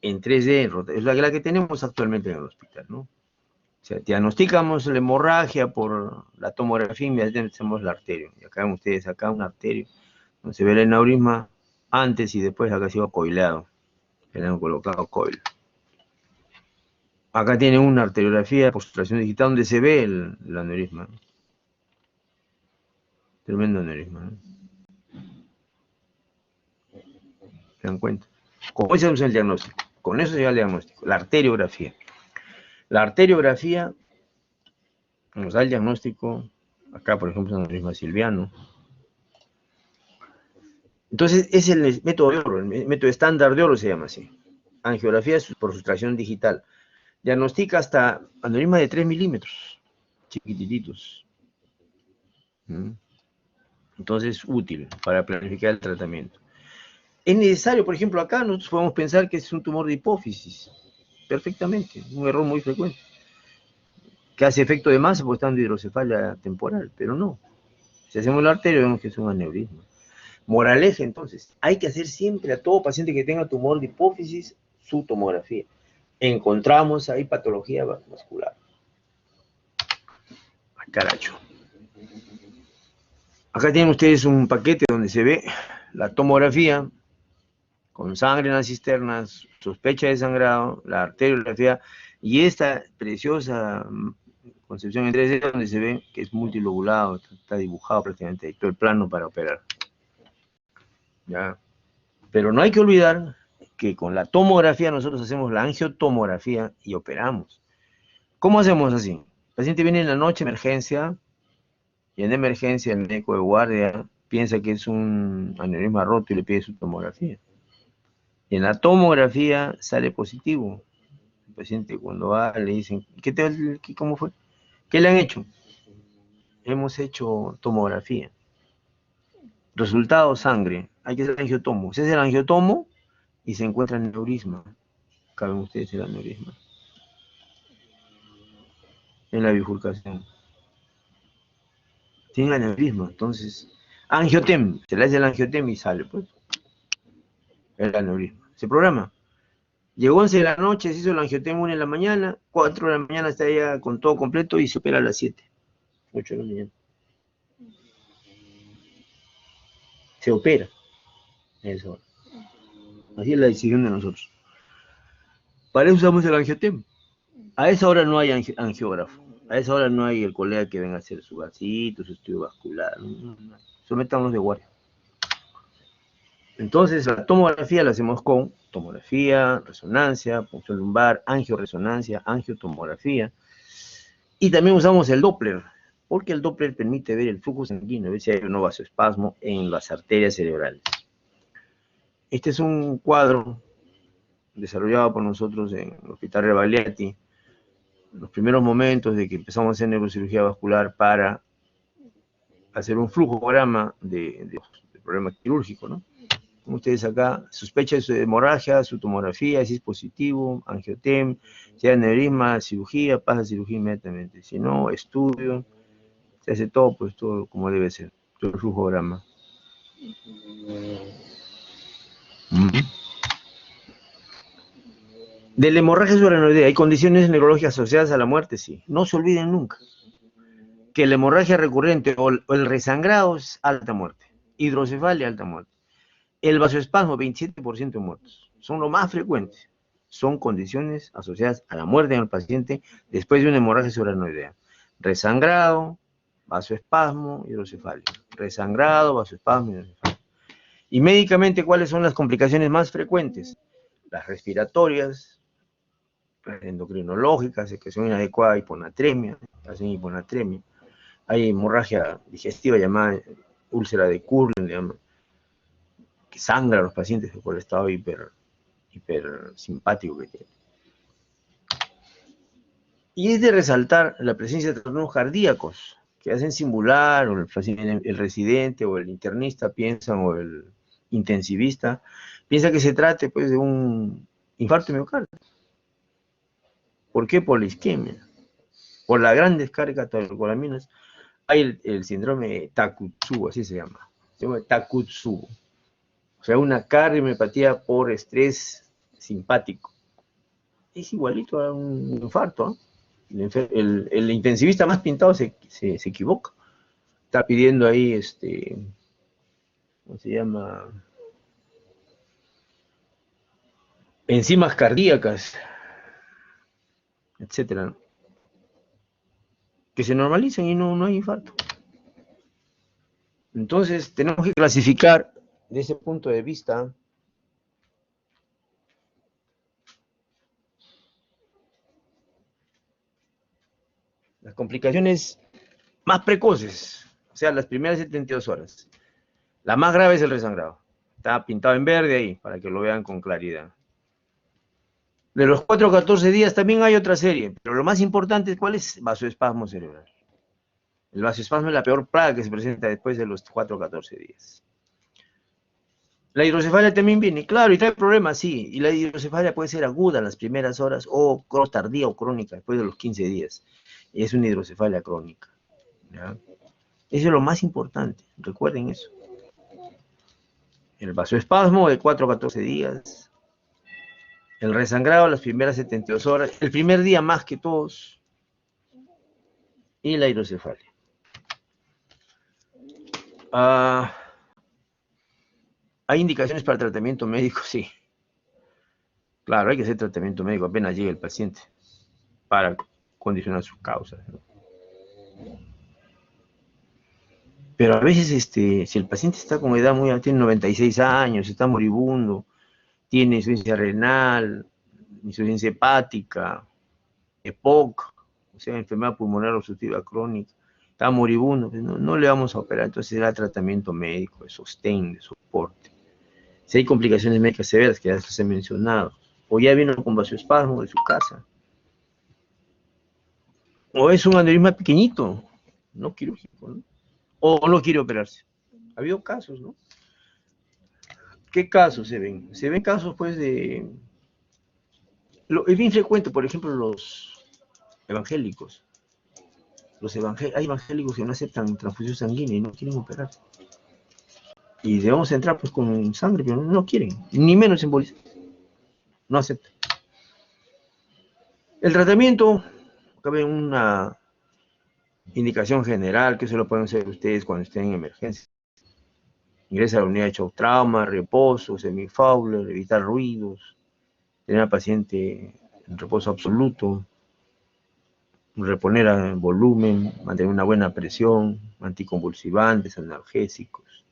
[SPEAKER 1] en 3D, es la que tenemos actualmente en el hospital, ¿no? O sea, diagnosticamos la hemorragia por la tomografía y inmediatamente hacemos la arteria. Y acá ven ustedes, acá una arteria, donde se ve el aneurisma antes y después acá ha sido coileado. Le han colocado coil. Acá tiene una arteriografía por sustracción digital donde se ve el aneurisma. Tremendo aneurisma, ¿no? ¿Se dan cuenta? Con eso se usa el diagnóstico. Con eso se llega al diagnóstico. La arteriografía. La arteriografía nos da el diagnóstico. Acá, por ejemplo, es un aneurisma silviano. Entonces, es el método de oro, el método estándar de oro se llama así. Angiografía por sustracción digital. Diagnostica hasta aneurisma de 3 milímetros, chiquititos. Entonces, útil para planificar el tratamiento. Es necesario, por ejemplo, acá nosotros podemos pensar que es un tumor de hipófisis. Perfectamente, un error muy frecuente. Que hace efecto de masa porque está en hidrocefalia temporal, pero no. Si hacemos la arteria vemos que es un aneurisma. Moraleja, entonces, hay que hacer siempre a todo paciente que tenga tumor de hipófisis su tomografía. Encontramos ahí patología vascular. ¡Ay, carajo! Acá tienen ustedes un paquete donde se ve la tomografía con sangre en las cisternas, sospecha de sangrado, la arteriografía y esta preciosa concepción en 3D donde se ve que es multilobulado, está dibujado prácticamente ahí todo el plano para operar. ¿Ya? Pero no hay que olvidar que con la tomografía nosotros hacemos la angiotomografía y operamos. ¿Cómo hacemos así? El paciente viene en la noche, emergencia, y en emergencia el médico de guardia piensa que es un aneurisma roto y le pide su tomografía. Y en la tomografía sale positivo. El paciente cuando va le dicen, ¿cómo fue? ¿Qué le han hecho? Hemos hecho tomografía. Resultado, sangre. Hay que hacer angiotomo. Se hace el angiotomo y se encuentra el aneurisma. ¿Saben ustedes el aneurisma? En la bifurcación. Tiene aneurisma, entonces, angiotem, se le hace el angiotem y sale, pues, el aneurisma. Se programa. Llegó 11 de la noche, se hizo el angiotem 1 de la mañana, 4 de la mañana está ya con todo completo y se opera a las 7, 8 de la mañana. Se opera. Eso. Así es la decisión de nosotros. Para eso usamos el angiotem. A esa hora no hay angiógrafo. A esa hora no hay el colega que venga a hacer su vasito, su estudio vascular. No. Sometámonos de guardia. Entonces, la tomografía la hacemos con tomografía, resonancia, punción lumbar, angioresonancia, angiotomografía. Y también usamos el Doppler, porque el Doppler permite ver el flujo sanguíneo, ver si hay un vasoespasmo en las arterias cerebrales. Este es un cuadro desarrollado por nosotros en el Hospital Rebagliati, en los primeros momentos de que empezamos a hacer neurocirugía vascular para hacer un flujograma de problema quirúrgico, ¿no? Como ustedes acá, sospecha de su hemorragia, su tomografía, si es positivo, angiotem, si hay aneurisma, cirugía, pasa a cirugía inmediatamente. Si no, estudio, se hace todo, pues todo como debe ser, todo el flujograma. De la hemorragia subaracnoidea, ¿hay condiciones neurológicas asociadas a la muerte? Sí. No se olviden nunca que la hemorragia recurrente o el resangrado es alta muerte, hidrocefalia, alta muerte. El vasoespasmo, 27% de muertos. Son lo más frecuentes. Son condiciones asociadas a la muerte en el paciente después de una hemorragia subaracnoidea. Resangrado, vasoespasmo, hidrocefalia. Resangrado, vasoespasmo, hidrocefalia. Y médicamente, ¿cuáles son las complicaciones más frecuentes? Las respiratorias, las endocrinológicas, secreción inadecuada, hiponatremia, hacen hiponatremia. Hay hemorragia digestiva llamada úlcera de Kurland, le llaman, que sangra a los pacientes por el estado hipersimpático que tiene. Y es de resaltar la presencia de trastornos cardíacos que hacen simular, o el residente o el internista piensan, o el intensivista piensa que se trate pues de un infarto de miocardio. ¿Por qué? Por la isquemia, por la gran descarga de catecolaminas. Hay el síndrome de Takotsubo, así se llama Takotsubo. O sea, una cardiomiopatía por estrés simpático. Es igualito a un infarto, ¿eh? El intensivista más pintado se equivoca. Está pidiendo ahí, ¿cómo se llama? Enzimas cardíacas, etcétera, que se normalicen y no hay infarto. Entonces, tenemos que clasificar de ese punto de vista las complicaciones más precoces, o sea, las primeras 72 horas. La más grave es el resangrado. Está pintado en verde ahí, para que lo vean con claridad. De los 4 a 14 días también hay otra serie, pero lo más importante, ¿cuál es? Vasoespasmo cerebral. El vasoespasmo es la peor plaga que se presenta después de los 4 a 14 días. La hidrocefalia también viene, claro, y trae problemas, sí. Y la hidrocefalia puede ser aguda en las primeras horas o tardía o crónica después de los 15 días. Y es una hidrocefalia crónica. ¿Ya? Eso es lo más importante, recuerden eso. El vasoespasmo de 4 a 14 días. El resangrado las primeras 72 horas. El primer día más que todos. Y la hidrocefalia. ¿Hay indicaciones para tratamiento médico? Sí. Claro, hay que hacer tratamiento médico apenas llegue el paciente para condicionar sus causas, ¿no? Pero a veces, si el paciente está con edad muy alta, tiene 96 años, está moribundo, tiene insuficiencia renal, insuficiencia hepática, EPOC, o sea, enfermedad pulmonar obstructiva crónica, está moribundo, pues no le vamos a operar, entonces será tratamiento médico, de sostén, de soporte. Si hay complicaciones médicas severas, que ya les he mencionado, o ya vino con vasoespasmo de su casa, o es un aneurisma pequeñito, no quirúrgico, ¿no? O no quiere operarse. Ha habido casos, ¿no? ¿Qué casos se ven? Se ven casos, pues, es bien frecuente, por ejemplo, los evangélicos. Hay evangélicos que no aceptan transfusión sanguínea y no quieren operarse. Y debemos entrar, pues, con sangre, pero no quieren, ni menos embolizar. No aceptan. El tratamiento, cabe una indicación general, que eso lo pueden hacer ustedes cuando estén en emergencia. Ingresa a la unidad de shock trauma, reposo, semifauler, evitar ruidos, tener al paciente en reposo absoluto, reponer el volumen, mantener una buena presión, anticonvulsivantes, analgésicos,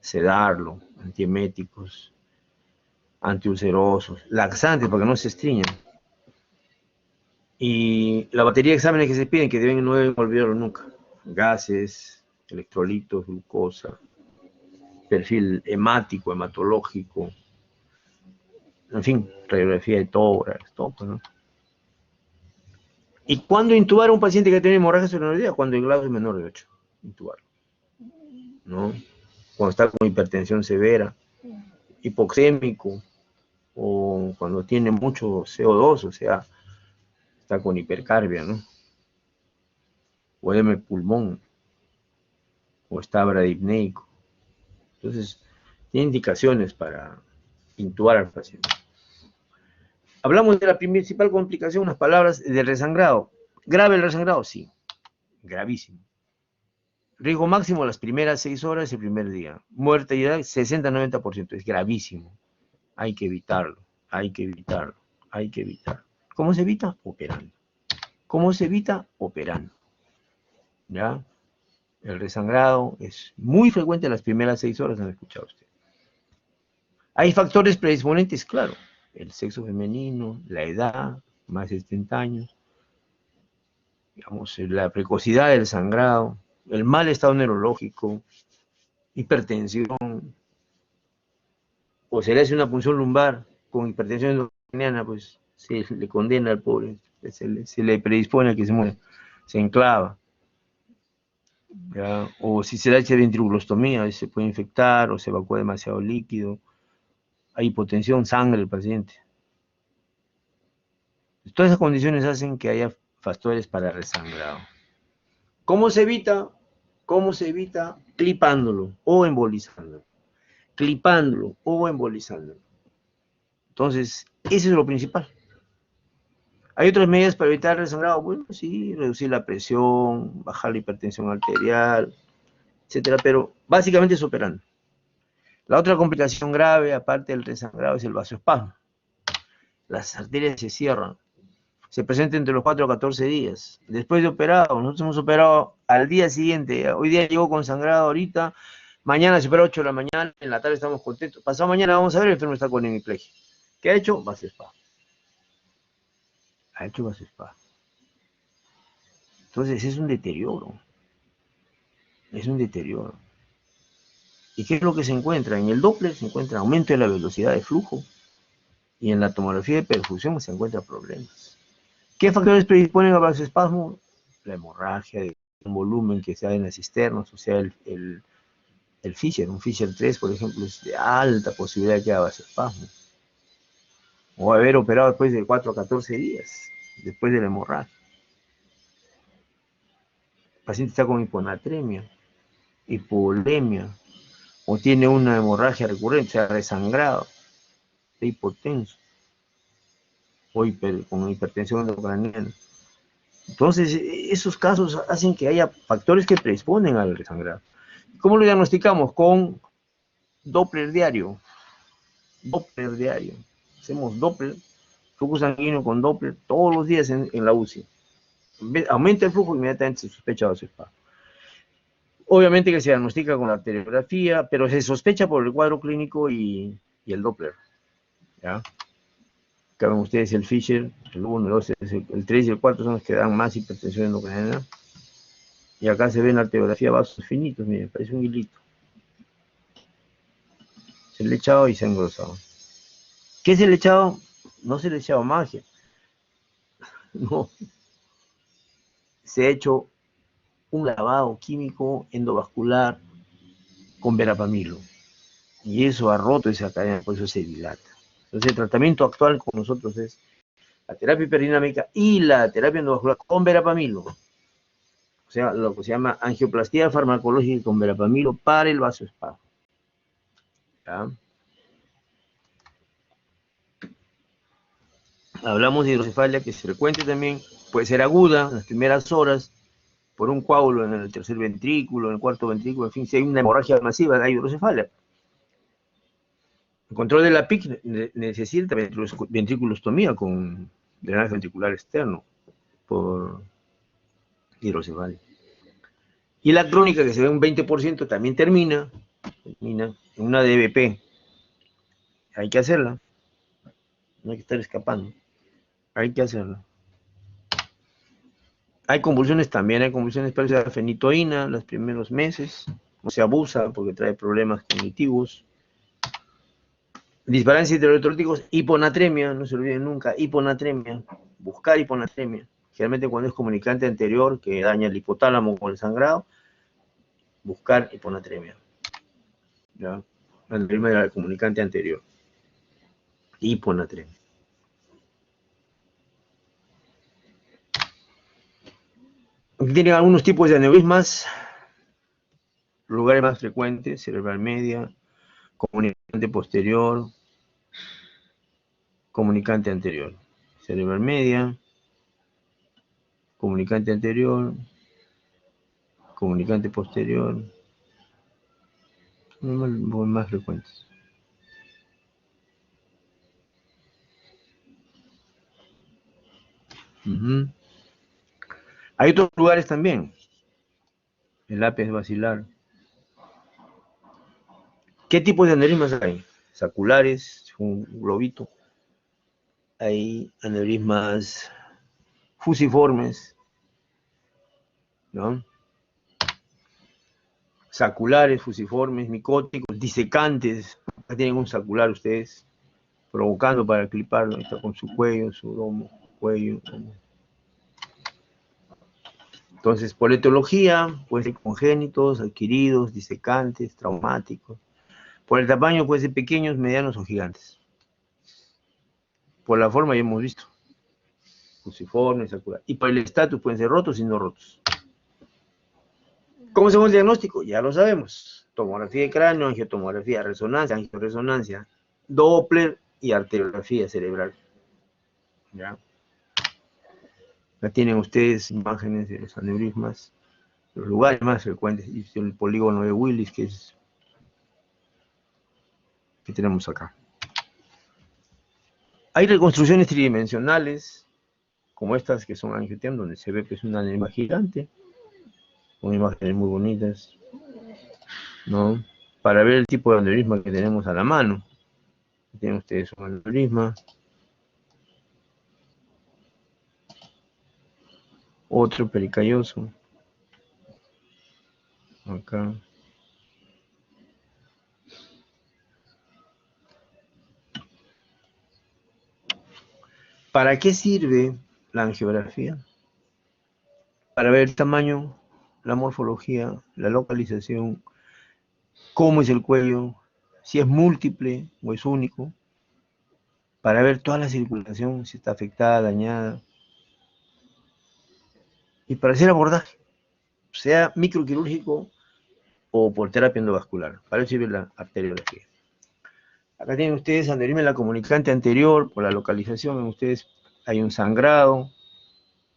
[SPEAKER 1] sedarlo, antieméticos, antiulcerosos, laxantes para que no se estriñan. Y la batería de exámenes que se piden, que no deben olvidarlo nunca: gases, electrolitos, glucosa, perfil hemático, hematológico, en fin, radiografía de tórax, todo, ¿no? ¿Y cuándo intubar a un paciente que tiene hemorragia cerebral? Cuando el grado es menor de 8, intubarlo, ¿no? Cuando está con hipertensión severa, hipoxémico, o cuando tiene mucho CO2, o sea, está con hipercarbia, ¿no? O edema pulmón, o está bradipneico. Entonces, tiene indicaciones para intubar al paciente. Hablamos de la principal complicación, unas palabras del resangrado. ¿Grave el resangrado? Sí, gravísimo. Riesgo máximo las primeras 6 horas el primer día. Mortalidad 60-90%, es gravísimo. Hay que evitarlo, hay que evitarlo, hay que evitarlo. ¿Cómo se evita? Operando. ¿Cómo se evita? Operando. ¿Ya? El resangrado es muy frecuente en las primeras 6 horas, han escuchado usted. ¿Hay factores predisponentes? Claro. El sexo femenino, la edad, más de 70 años, digamos, la precocidad del sangrado, el mal estado neurológico, hipertensión, o se le hace una punción lumbar con hipertensión endocrinana, pues se le condena al pobre, se le predispone a que se muera, se enclava. ¿Ya? O si se le hace ventriculostomía, se puede infectar o se evacúa demasiado líquido, hay hipotensión, sangre del paciente. Todas esas condiciones hacen que haya factores para resangrado. ¿Cómo se evita? ¿Cómo se evita? Clipándolo o embolizándolo. Clipándolo o embolizándolo. Entonces, eso es lo principal. ¿Hay otras medidas para evitar el resangrado? Bueno, sí, reducir la presión, bajar la hipertensión arterial, etcétera, pero básicamente es operando. La otra complicación grave, aparte del resangrado, es el vasoespasmo. Las arterias se cierran. Se presenta entre los 4 a 14 días. Después de operado, nosotros hemos operado al día siguiente. Hoy día llegó con sangrado ahorita, mañana se opera a 8 de la mañana, en la tarde estamos contentos. Pasado mañana vamos a ver, el enfermo está con hemiplegia. ¿Qué ha hecho? Vasoespasmo. Ha hecho vasoespasmo. Entonces es un deterioro. Es un deterioro. ¿Y qué es lo que se encuentra? En el Doppler se encuentra aumento de la velocidad de flujo y en la tomografía de perfusión se encuentran problemas. ¿Qué factores predisponen al vasoespasmo? La hemorragia de un volumen que sea en las cisternas, o sea, el Fisher, un Fisher 3, por ejemplo, es de alta posibilidad de que haya vasoespasmo. O haber operado después de 4 a 14 días, después de la hemorragia. El paciente está con hiponatremia, hipovolemia, o tiene una hemorragia recurrente, o sea, resangrado, está hipotenso, o con hipertensión endocraniana. Entonces, esos casos hacen que haya factores que predisponen al resangrado. ¿Cómo lo diagnosticamos? Con Doppler diario. Doppler diario. Hacemos Doppler, flujo sanguíneo con Doppler todos los días en la UCI. Aumenta el flujo, inmediatamente se sospecha vasoespasmo. Obviamente que se diagnostica con la arteriografía, pero se sospecha por el cuadro clínico y el Doppler. ¿Ya? Que ven ustedes el Fisher, el 1, el 2, el 3 y el 4 son los que dan más hipertensión endocrinal. Y acá se ven la arteriografía vasos finitos, miren, parece un hilito. Se le ha echado y se ha engrosado. ¿Qué se le ha echado? No se le ha echado magia. No. Se ha hecho un lavado químico endovascular con verapamilo. Y eso ha roto esa cadena, por eso se dilata. Entonces el tratamiento actual con nosotros es la terapia hiperdinámica y la terapia endovascular con verapamilo. O sea, lo que se llama angioplastía farmacológica con verapamilo para el vasoespasmo. ¿Ya? Hablamos de hidrocefalia, que es frecuente también, puede ser aguda en las primeras horas, por un coágulo en el tercer ventrículo, en el cuarto ventrículo, en fin, si hay una hemorragia masiva de hidrocefalia. El control de la PIC necesita ventriculostomía con drenaje ventricular externo por hidrocefalia. Y la crónica, que se ve un 20%, también termina en una DBP. Hay que hacerla. No hay que estar escapando. Hay que hacerla. Hay convulsiones también, hay convulsiones, pero la fenitoína los primeros meses. No se abusa porque trae problemas cognitivos. Disbalancia de electrolíticos, hiponatremia, no se olviden nunca, hiponatremia. Buscar hiponatremia. Generalmente cuando es comunicante anterior, que daña el hipotálamo con el sangrado, buscar hiponatremia. ¿Ya? El ritmo del comunicante anterior. Hiponatremia. Aquí tienen algunos tipos de aneurismas, lugares más frecuentes, cerebral media, comunicante posterior, comunicante anterior. Cerebral media, comunicante anterior, comunicante posterior, más frecuentes. Hay otros lugares también. El ápice basilar. ¿Qué tipos de aneurismas hay? Saculares, un globito. Hay aneurismas fusiformes, ¿no? Saculares, fusiformes, micóticos, disecantes. Acá tienen un sacular ustedes, provocando para cliparlo. Está con su cuello, su lomo, cuello, lomo. Entonces, por etiología, puede ser congénitos, adquiridos, disecantes, traumáticos. Por el tamaño, puede ser pequeños, medianos o gigantes. Por la forma ya hemos visto. Fusiformes, sacular. Y por el estatus, pueden ser rotos y no rotos. ¿Cómo hacemos el diagnóstico? Ya lo sabemos. Tomografía de cráneo, angiotomografía, resonancia, angioresonancia, Doppler y arteriografía cerebral. ¿Ya? Ya tienen ustedes imágenes de los aneurismas, los lugares más frecuentes, y el polígono de Willis, que tenemos acá. Hay reconstrucciones tridimensionales, como estas que son angioteam, donde se ve que es una aneurisma gigante, con imágenes muy bonitas, ¿no? Para ver el tipo de aneurisma que tenemos a la mano. Tienen ustedes un aneurisma. Otro pericalloso. Acá. ¿Para qué sirve la angiografía? Para ver el tamaño, la morfología, la localización, cómo es el cuello, si es múltiple o es único, para ver toda la circulación, si está afectada, dañada, y para hacer abordaje, sea microquirúrgico o por terapia endovascular. Para eso sirve la arteriografía. Acá tienen ustedes aneurisma en la comunicante anterior, por la localización, ven ustedes hay un sangrado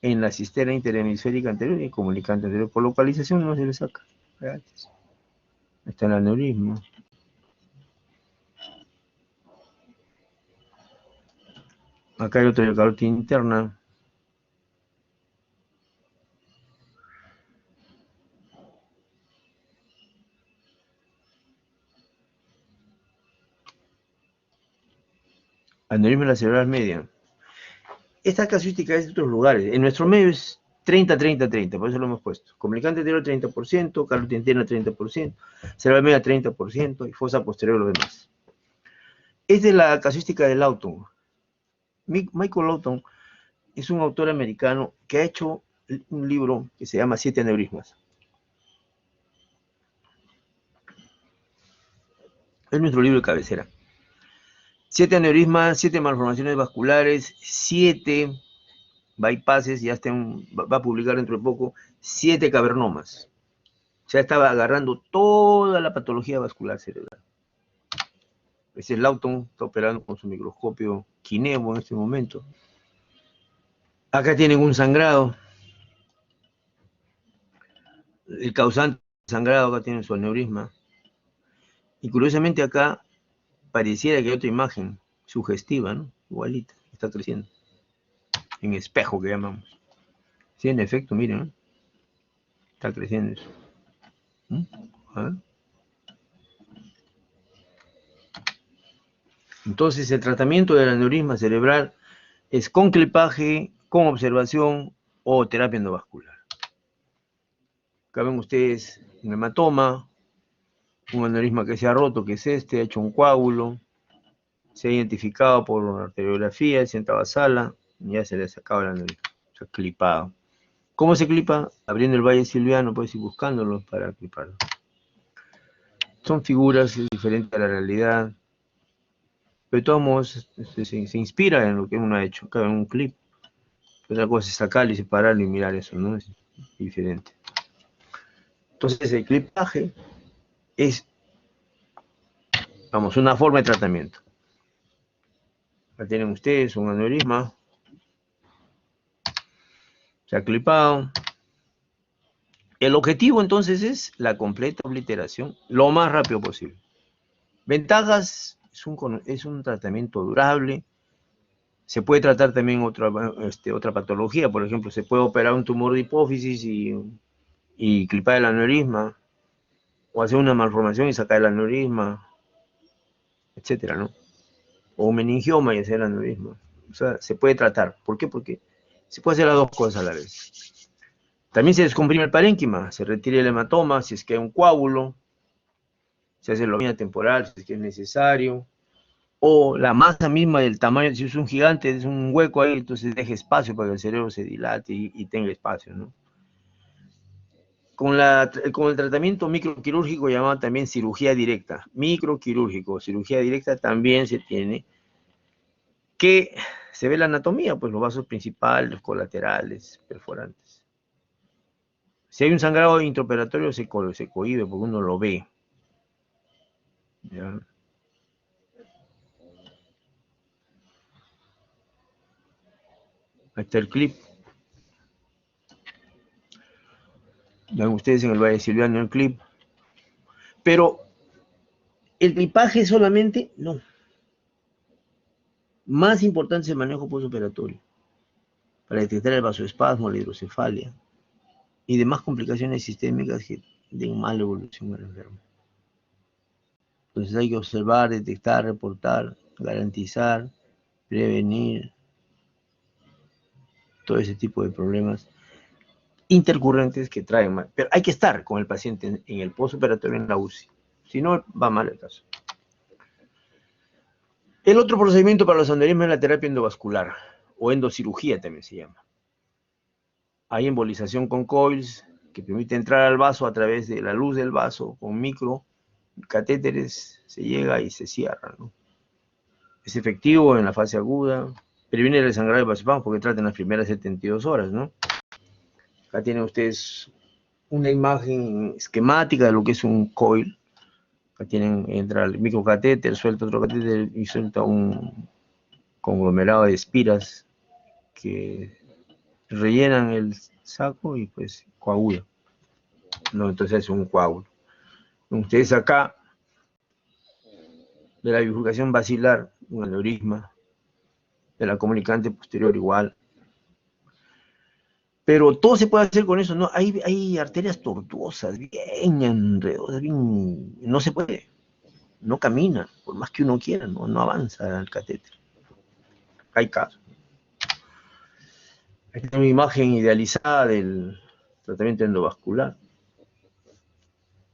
[SPEAKER 1] en la cisterna interhemisférica anterior y comunicante anterior. Por localización no se le saca. Está el aneurisma. Acá hay otro de carótida interna. Aneurisma de la cerebral media. Esta casuística es de otros lugares. En nuestro medio es 30-30-30, por eso lo hemos puesto. Comunicante anterior 30%, carótida interna 30%, cerebral media 30% y fosa posterior los demás. Es de la casuística de Lawton. Michael Lawton es un autor americano que ha hecho un libro que se llama 7 aneurismas. Es nuestro libro de cabecera. 7 aneurismas, 7 malformaciones vasculares, 7 bypasses, ya va a publicar dentro de poco, 7 cavernomas. Ya estaba agarrando toda la patología vascular cerebral. Ese Lawton está operando con su microscopio Kinemo en este momento. Acá tienen un sangrado. El causante del sangrado acá tiene su aneurisma. Y curiosamente acá pareciera que hay otra imagen sugestiva, ¿no? Igualita, está creciendo. En espejo que llamamos. Sí, en efecto, miren, ¿no? Está creciendo eso. A ver. Entonces el tratamiento del aneurisma cerebral es con clipaje, con observación o terapia endovascular. Acá ven ustedes un hematoma, un aneurisma que se ha roto, que es este, ha hecho un coágulo, se ha identificado por arteriografía, se intravasala, y ya se le ha sacado el aneurisma, se ha clipado. ¿Cómo se clipa? Abriendo el valle silviano, puedes ir buscándolo para cliparlo. Son figuras diferentes a la realidad, pero de todos modos se inspira en lo que uno ha hecho, acá en un clip. Otra cosa es sacarlo y separarlo y mirar eso, ¿no? Es diferente. Entonces el clipaje es, vamos, una forma de tratamiento. Acá tienen ustedes un aneurisma, se ha clipado. El objetivo entonces es la completa obliteración lo más rápido posible. Ventajas, es un tratamiento durable. Se puede tratar también otra patología, por ejemplo, se puede operar un tumor de hipófisis y clipar el aneurisma, o hacer una malformación y sacar el aneurisma, etcétera, ¿no? O un meningioma y hacer el aneurisma. O sea, se puede tratar. ¿Por qué? Porque se puede hacer las dos cosas a la vez. También se descomprime el parénquima, se retira el hematoma si es que hay un coágulo, se hace lobina temporal si es que es necesario, o la masa misma del tamaño, si es un gigante, es un hueco ahí, entonces deje espacio para que el cerebro se dilate y tenga espacio, ¿no? Con el tratamiento microquirúrgico llamado también cirugía directa, microquirúrgico, cirugía directa también se tiene, que se ve la anatomía, pues los vasos principales, los colaterales, perforantes. Si hay un sangrado intraoperatorio se cohíbe porque uno lo ve. ¿Ya? Ahí está el clip. Ven ustedes en el Valle Silviano el clip. Pero el clipaje solamente, no. Más importante es el manejo postoperatorio para detectar el vasoespasmo, la hidrocefalia y demás complicaciones sistémicas que den mala evolución al enfermo. Entonces hay que observar, detectar, reportar, garantizar, prevenir todo ese tipo de problemas intercurrentes que traen mal. Pero hay que estar con el paciente en el postoperatorio en la UCI. Si no, va mal el caso. El otro procedimiento para los aneurismas es la terapia endovascular, o endocirugía también se llama. Hay embolización con coils, que permite entrar al vaso a través de la luz del vaso, con micro catéteres, se llega y se cierra, ¿no? Es efectivo en la fase aguda, previene el sangrado del vasoespasmo porque trata en las primeras 72 horas, ¿no? Acá tienen ustedes una imagen esquemática de lo que es un coil. Acá tienen, entra el microcatéter, suelta otro catéter y suelta un conglomerado de espiras que rellenan el saco y pues coagula, ¿no? Entonces es un coágulo. Ustedes acá, de la bifurcación basilar, un aneurisma, de la comunicante posterior igual. Pero todo se puede hacer con eso, ¿no? Hay arterias tortuosas, bien enredosas, bien... No se puede, no camina, por más que uno quiera, no avanza el catéter. Hay casos. Aquí tengo una imagen idealizada del tratamiento endovascular.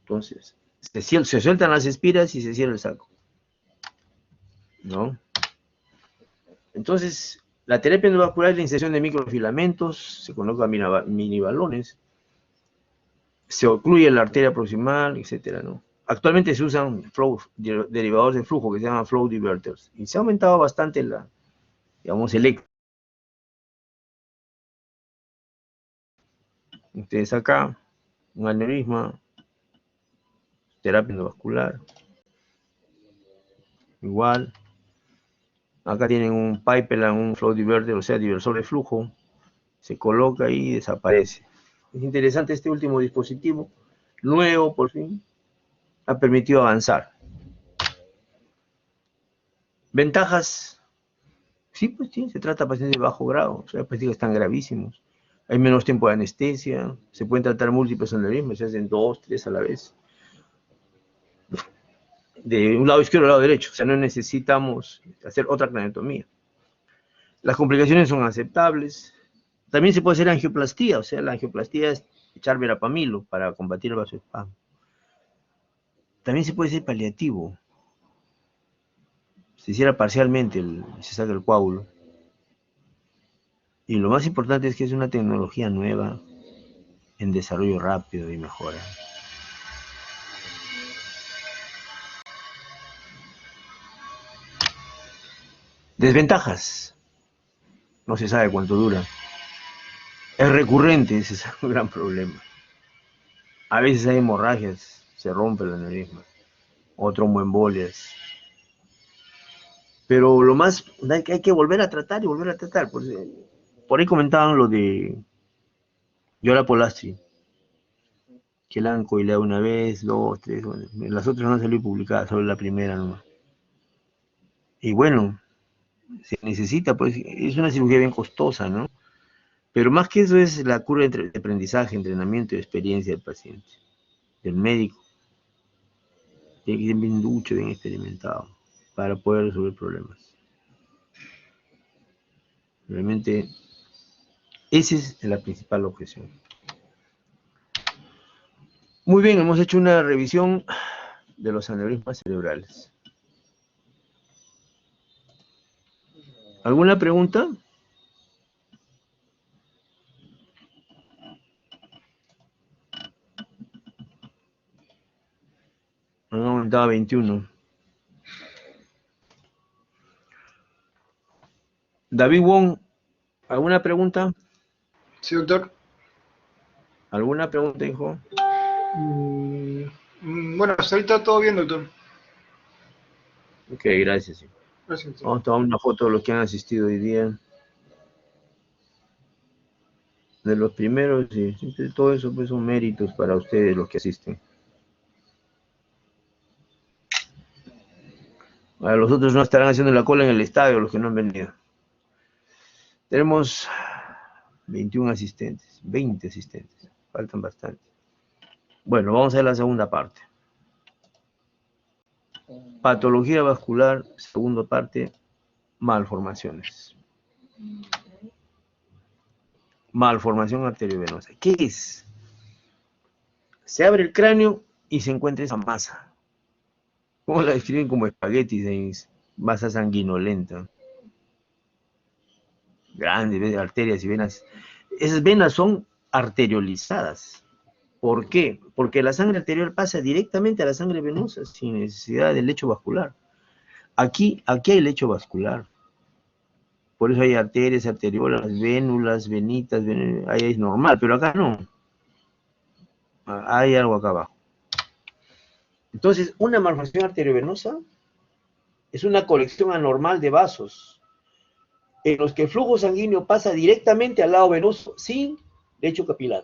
[SPEAKER 1] Entonces, se sueltan las espiras y se cierra el saco, ¿no? Entonces, la terapia endovascular es la inserción de microfilamentos, se colocan mini balones, se ocluye la arteria proximal, etcétera, ¿no? Actualmente se usan derivadores de flujo que se llaman flow diverters y se ha aumentado bastante el eco. Ustedes acá, un aneurisma, terapia endovascular, igual. Acá tienen un pipeline, un flow diverter, o sea, diversor de flujo, se coloca y desaparece. Es interesante este último dispositivo, nuevo por fin, ha permitido avanzar. Ventajas, sí, pues sí, se trata de pacientes de bajo grado, o sea, pacientes que están gravísimos. Hay menos tiempo de anestesia, se pueden tratar múltiples aneurismas, se hacen 2, 3 a la vez. De un lado izquierdo al lado derecho, o sea, no necesitamos hacer otra craniotomía. Las complicaciones son aceptables. También se puede hacer angioplastía, o sea, la angioplastía es echar verapamilo para combatir el vasoespasmo. También se puede hacer paliativo. Se hiciera parcialmente, se saca el coágulo. Y lo más importante es que es una tecnología nueva en desarrollo rápido y mejora. Desventajas. No se sabe cuánto dura. Es recurrente, ese es un gran problema. A veces hay hemorragias, se rompe el aneurisma, o tromboembolias. Pero lo más hay que volver a tratar y volver a tratar. Por ahí comentaban lo de Yola Polastri, que la han coileado una vez, 2, 3, las otras no han salido publicadas, solo la primera nomás. Y bueno, se necesita, pues es una cirugía bien costosa, ¿no? Pero más que eso es la curva de aprendizaje, entrenamiento y experiencia del paciente, del médico. Tiene que ser bien ducho, bien experimentado, para poder resolver problemas. Realmente, esa es la principal objeción. Muy bien, hemos hecho una revisión de los aneurismas cerebrales. ¿Alguna pregunta? Han aumentado a 21. David Wong, ¿alguna pregunta?
[SPEAKER 4] Sí, doctor.
[SPEAKER 1] ¿Alguna pregunta, hijo?
[SPEAKER 4] Bueno, hasta ahorita todo bien, doctor.
[SPEAKER 1] Ok, gracias.
[SPEAKER 4] Gracias, doctor.
[SPEAKER 1] Vamos a tomar una foto de los que han asistido hoy día. De los primeros, y todo eso pues son méritos para ustedes los que asisten. Ahora los otros no estarán haciendo la cola en el estadio, los que no han venido. Tenemos 21 asistentes, 20 asistentes, faltan bastante. Bueno, vamos a ver la segunda parte. Patología vascular, segunda parte, malformaciones. Malformación arteriovenosa. ¿Qué es? Se abre el cráneo y se encuentra esa masa. ¿Cómo la describen? Como espaguetis, masa sanguinolenta. Grandes arterias y venas. Esas venas son arteriolizadas. ¿Por qué? Porque la sangre arterial pasa directamente a la sangre venosa sin necesidad del lecho vascular. Aquí hay lecho vascular. Por eso hay arterias, arteriolas, vénulas, venitas, ahí es normal, pero acá no. Hay algo acá abajo. Entonces, una malformación arteriovenosa es una colección anormal de vasos en los que el flujo sanguíneo pasa directamente al lado venoso sin lecho capilar.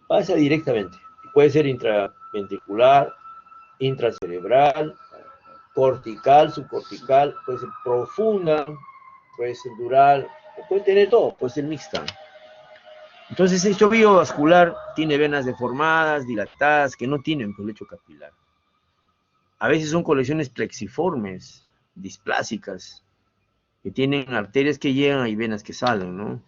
[SPEAKER 1] Pasa directamente. Puede ser intraventricular, intracerebral, cortical, subcortical, puede ser profunda, puede ser dural, o puede tener todo, puede ser mixta. Entonces, este ovillo vascular tiene venas deformadas, dilatadas, que no tienen lecho capilar. A veces son colecciones plexiformes, displásicas, que tienen arterias que llegan y venas que salen, ¿no?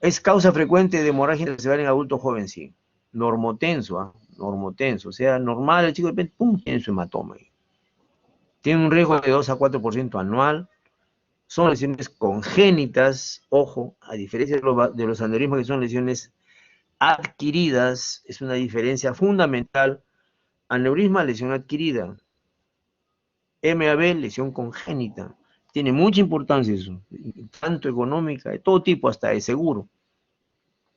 [SPEAKER 1] Es causa frecuente de hemorragia cerebral en adulto joven, sí. Normotenso, ¿ah? Normotenso. O sea, normal, el chico de repente, ¡pum!, tiene su hematoma. Tiene un riesgo de 2 a 4% anual. Son lesiones congénitas, ojo, a diferencia de los aneurismas, que son lesiones adquiridas, es una diferencia fundamental. Aneurisma, lesión adquirida. MAB, lesión congénita. Tiene mucha importancia eso, tanto económica, de todo tipo, hasta de seguro.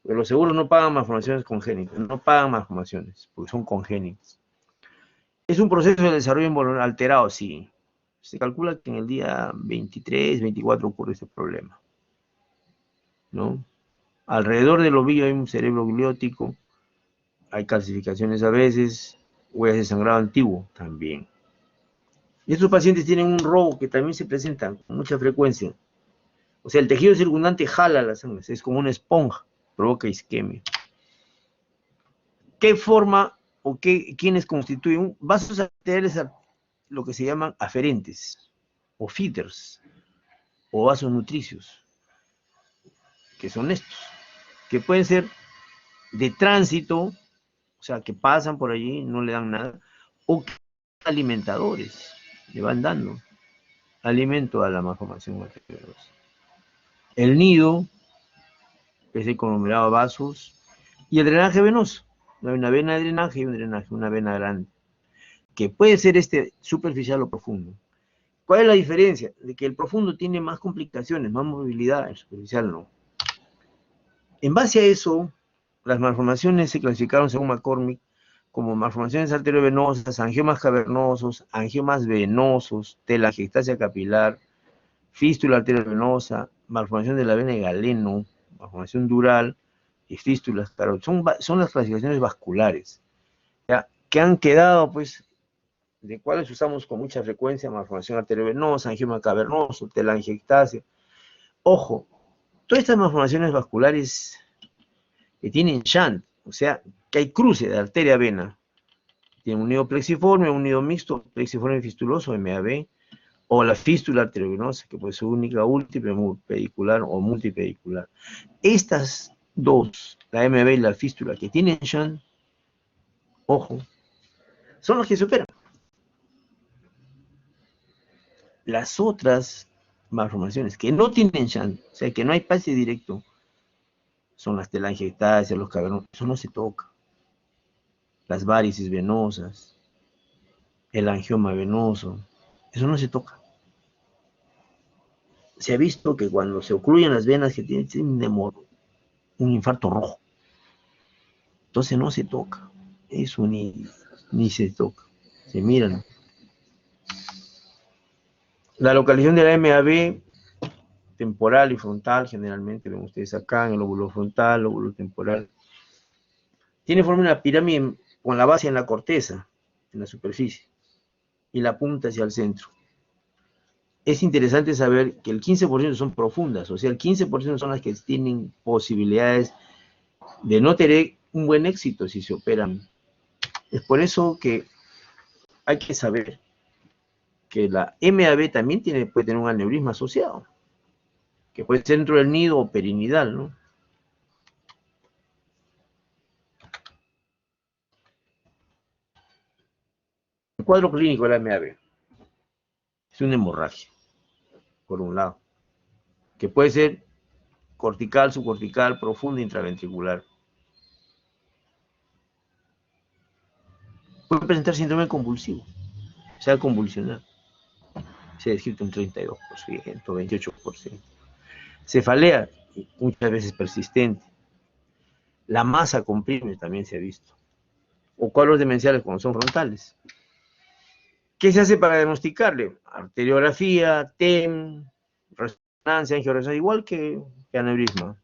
[SPEAKER 1] Pero los seguros no pagan malformaciones congénitas, no pagan malformaciones, porque son congénitas. ¿Es un proceso de desarrollo alterado? Sí. Se calcula que en el día 23, 24 ocurre este problema, ¿no? Alrededor del ovillo hay un cerebro gliótico, hay calcificaciones a veces, huellas de sangrado antiguo también. Y estos pacientes tienen un robo que también se presenta con mucha frecuencia. O sea, el tejido circundante jala la sangre, es como una esponja, provoca isquemia. ¿Qué forma o quiénes constituyen? Vasos arteriales, lo que se llaman aferentes, o feeders, o vasos nutricios, que son estos, que pueden ser de tránsito, o sea, que pasan por allí, no le dan nada, o alimentadores, le van dando alimento a la malformación arteriosa. El nido, que es el conglomerado de vasos, y el drenaje venoso. Hay una vena de drenaje y un drenaje, una vena grande, que puede ser superficial o profundo. ¿Cuál es la diferencia? De que el profundo tiene más complicaciones, más movilidad, el superficial no. En base a eso, las malformaciones se clasificaron según McCormick como malformaciones arteriovenosas, angiomas cavernosos, angiomas venosos, telangiectasia capilar, fístula arteriovenosa, malformación de la vena de Galeno, malformación dural y fístulas, claro, son las clasificaciones vasculares, ¿ya? Que han quedado, pues, de cuáles usamos con mucha frecuencia: malformación arteriovenosa, angioma cavernoso, telangiectasia. Ojo, todas estas malformaciones vasculares que tienen shunt, o sea, que hay cruce de arteria-vena, tienen un nido plexiforme, un nido mixto, plexiforme fistuloso, MAB, o la fístula arteriovenosa, que puede ser única, múltiple, pedicular o multipedicular. Estas dos, la MAB y la fístula, que tienen shunt, ojo, son las que se operan. Las otras malformaciones que no tienen shunt, o sea, que no hay pase directo, son las telangiectasias, los cavernosos, eso no se toca. Las varices venosas, el angioma venoso, eso no se toca. Se ha visto que cuando se ocluyen las venas que tienen un infarto rojo, entonces no se toca, eso ni se toca, se miran. La localización de la MAB, temporal y frontal, generalmente ven ustedes acá en el lóbulo frontal, lóbulo temporal, tiene forma de una pirámide con la base en la corteza, en la superficie, y la punta hacia el centro. Es interesante saber que el 15% son profundas, o sea, el 15% son las que tienen posibilidades de no tener un buen éxito si se operan. Es por eso que hay que saber que la MAB también puede tener un aneurisma asociado, que puede ser dentro del nido o perinidal, ¿no? El cuadro clínico de la MAB es una hemorragia, por un lado, que puede ser cortical, subcortical, profunda, intraventricular. Puede presentar síndrome convulsivo, o sea, convulsionar. Se ha descrito un 32%, 28%. Cefalea, muchas veces persistente. La masa comprime también se ha visto. O cuadros demenciales cuando son frontales. ¿Qué se hace para diagnosticarle? Arteriografía, TEM, resonancia, angioresonancia, igual que aneurisma.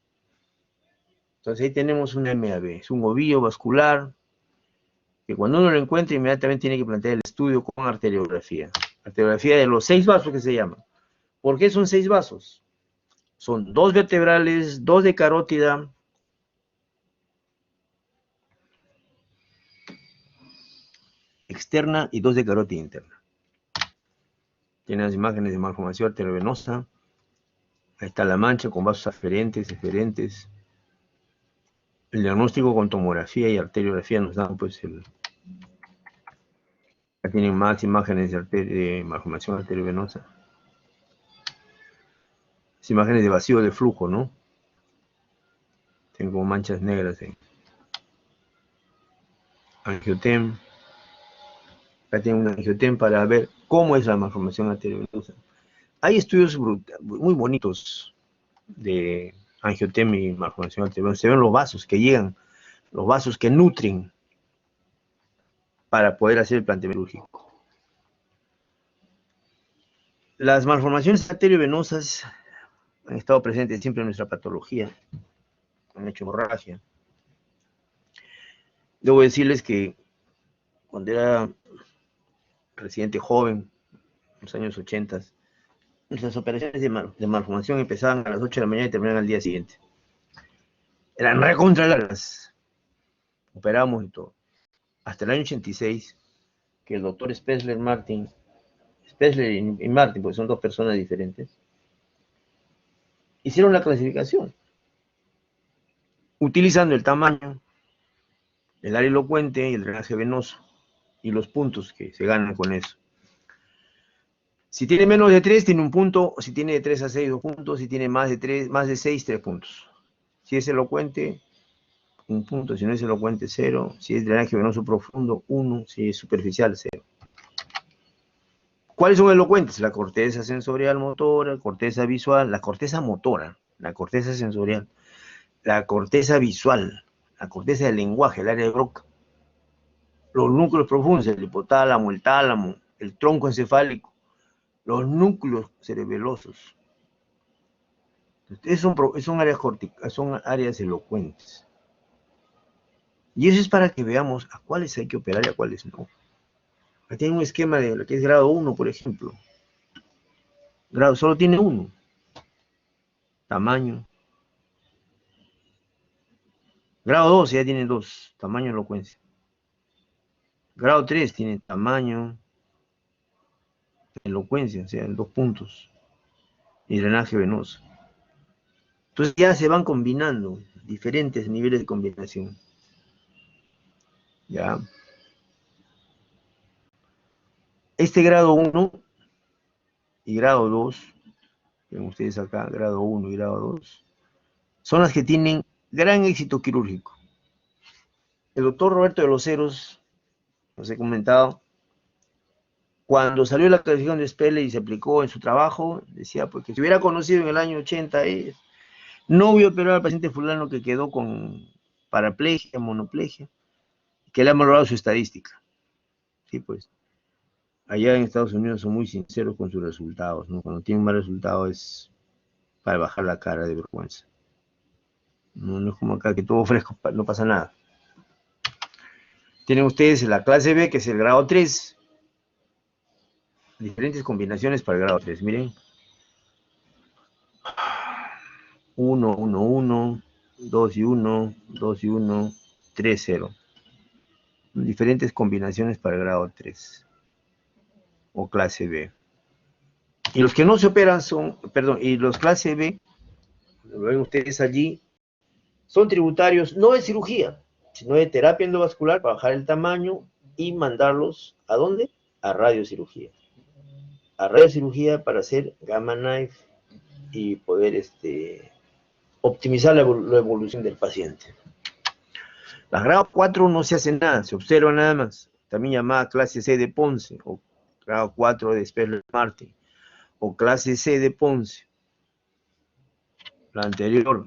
[SPEAKER 1] Entonces ahí tenemos una MAB, es un ovillo vascular, que cuando uno lo encuentra inmediatamente tiene que plantear el estudio con arteriografía. Arteriografía de los 6 vasos que se llaman, ¿Por qué son 6 vasos? Son 2 vertebrales, 2 de carótida, externa y 2 de carótida interna. Tiene las imágenes de malformación arteriovenosa. Ahí está la mancha con vasos aferentes, eferentes. El diagnóstico con tomografía y arteriografía nos dan pues ya tienen más imágenes de malformación arteriovenosa. Las imágenes de vacío de flujo, ¿no? Tengo manchas negras en angiotem. Acá tengo un angiotem para ver cómo es la malformación arteriovenosa. Hay estudios muy bonitos de angiotem y malformación arteriovenosa. Se ven los vasos que llegan, los vasos que nutren para poder hacer el planteamiento quirúrgico. Las malformaciones arteriovenosas han estado presentes siempre en nuestra patología, han hecho hemorragia. Debo decirles que cuando era residente joven, en los años 80, nuestras operaciones de malformación empezaban a las 8 de la mañana y terminaban al día siguiente. Eran recontra largas. Operamos y todo. Hasta el año 86, que el doctor Spessler y Martin, porque son 2 personas diferentes, hicieron la clasificación, utilizando el tamaño, el área elocuente y el drenaje venoso, y los puntos que se ganan con eso. Si tiene menos de 3, tiene un punto, si tiene de 3 a 6, 2 puntos, si tiene más de 6, 3 puntos. Si es elocuente, 1 punto, si no es elocuente, 0, si es drenaje venoso profundo, 1, si es superficial, 0. ¿Cuáles son elocuentes? La corteza sensorial motora, corteza visual, la corteza motora, la corteza sensorial, la corteza visual, la corteza del lenguaje, el área de Broca, los núcleos profundos, el hipotálamo, el tálamo, el tronco encefálico, los núcleos cerebelosos. Son áreas elocuentes. Y eso es para que veamos a cuáles hay que operar y a cuáles no. Aquí tiene un esquema de lo que es grado 1, por ejemplo. Solo tiene 1. Tamaño. Grado 2 ya tiene 2. Tamaño, elocuencia. Grado 3 tiene tamaño, elocuencia, o sea, 2 puntos. Y drenaje venoso. Entonces ya se van combinando diferentes niveles de combinación. Ya. Este grado 1 y grado 2, ven ustedes acá, grado 1 y grado 2, son las que tienen gran éxito quirúrgico. El doctor Roberto de los Heros, nos he comentado, cuando salió la clasificación de Spessler y se aplicó en su trabajo, decía, pues que si hubiera conocido en el año 80, no voy a operar al paciente fulano que quedó con paraplegia, monoplegia, que le ha valorado su estadística. Sí, pues. Allá en Estados Unidos son muy sinceros con sus resultados, ¿no? Cuando tienen un mal resultado es para bajar la cara de vergüenza. No es como acá que todo fresco, no pasa nada. Tienen ustedes la clase B, que es el grado 3. Diferentes combinaciones para el grado 3, miren. 1, 1, 1, 2 y 1, 2 y 1, 3, 0. Diferentes combinaciones para el grado 3. O clase B. Y los que no se operan son, y los clase B, lo ven ustedes allí, son tributarios no de cirugía, sino de terapia endovascular para bajar el tamaño y mandarlos, ¿a dónde? A radiocirugía. A radiocirugía para hacer gamma knife y poder optimizar la evolución del paciente. La grado 4 no se hace nada, se observa nada más, también llamada clase C de Ponce, o grado 4 de Spessler-Martin, o clase C de Ponce. La anterior,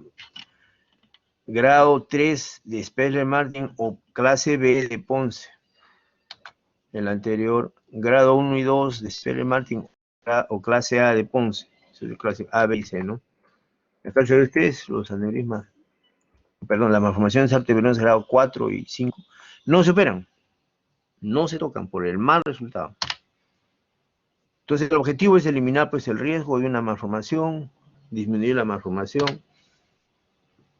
[SPEAKER 1] grado 3 de Spessler-Martin o clase B de Ponce. El anterior, grado 1 y 2 de Spessler-Martin o clase A de Ponce. Eso es de clase A, B y C, ¿no? En el caso de ustedes, los aneurismas, las malformaciones arteriovenosas grado 4 y 5, no se operan, no se tocan por el mal resultado. Entonces, el objetivo es eliminar pues, el riesgo de una malformación, disminuir la malformación.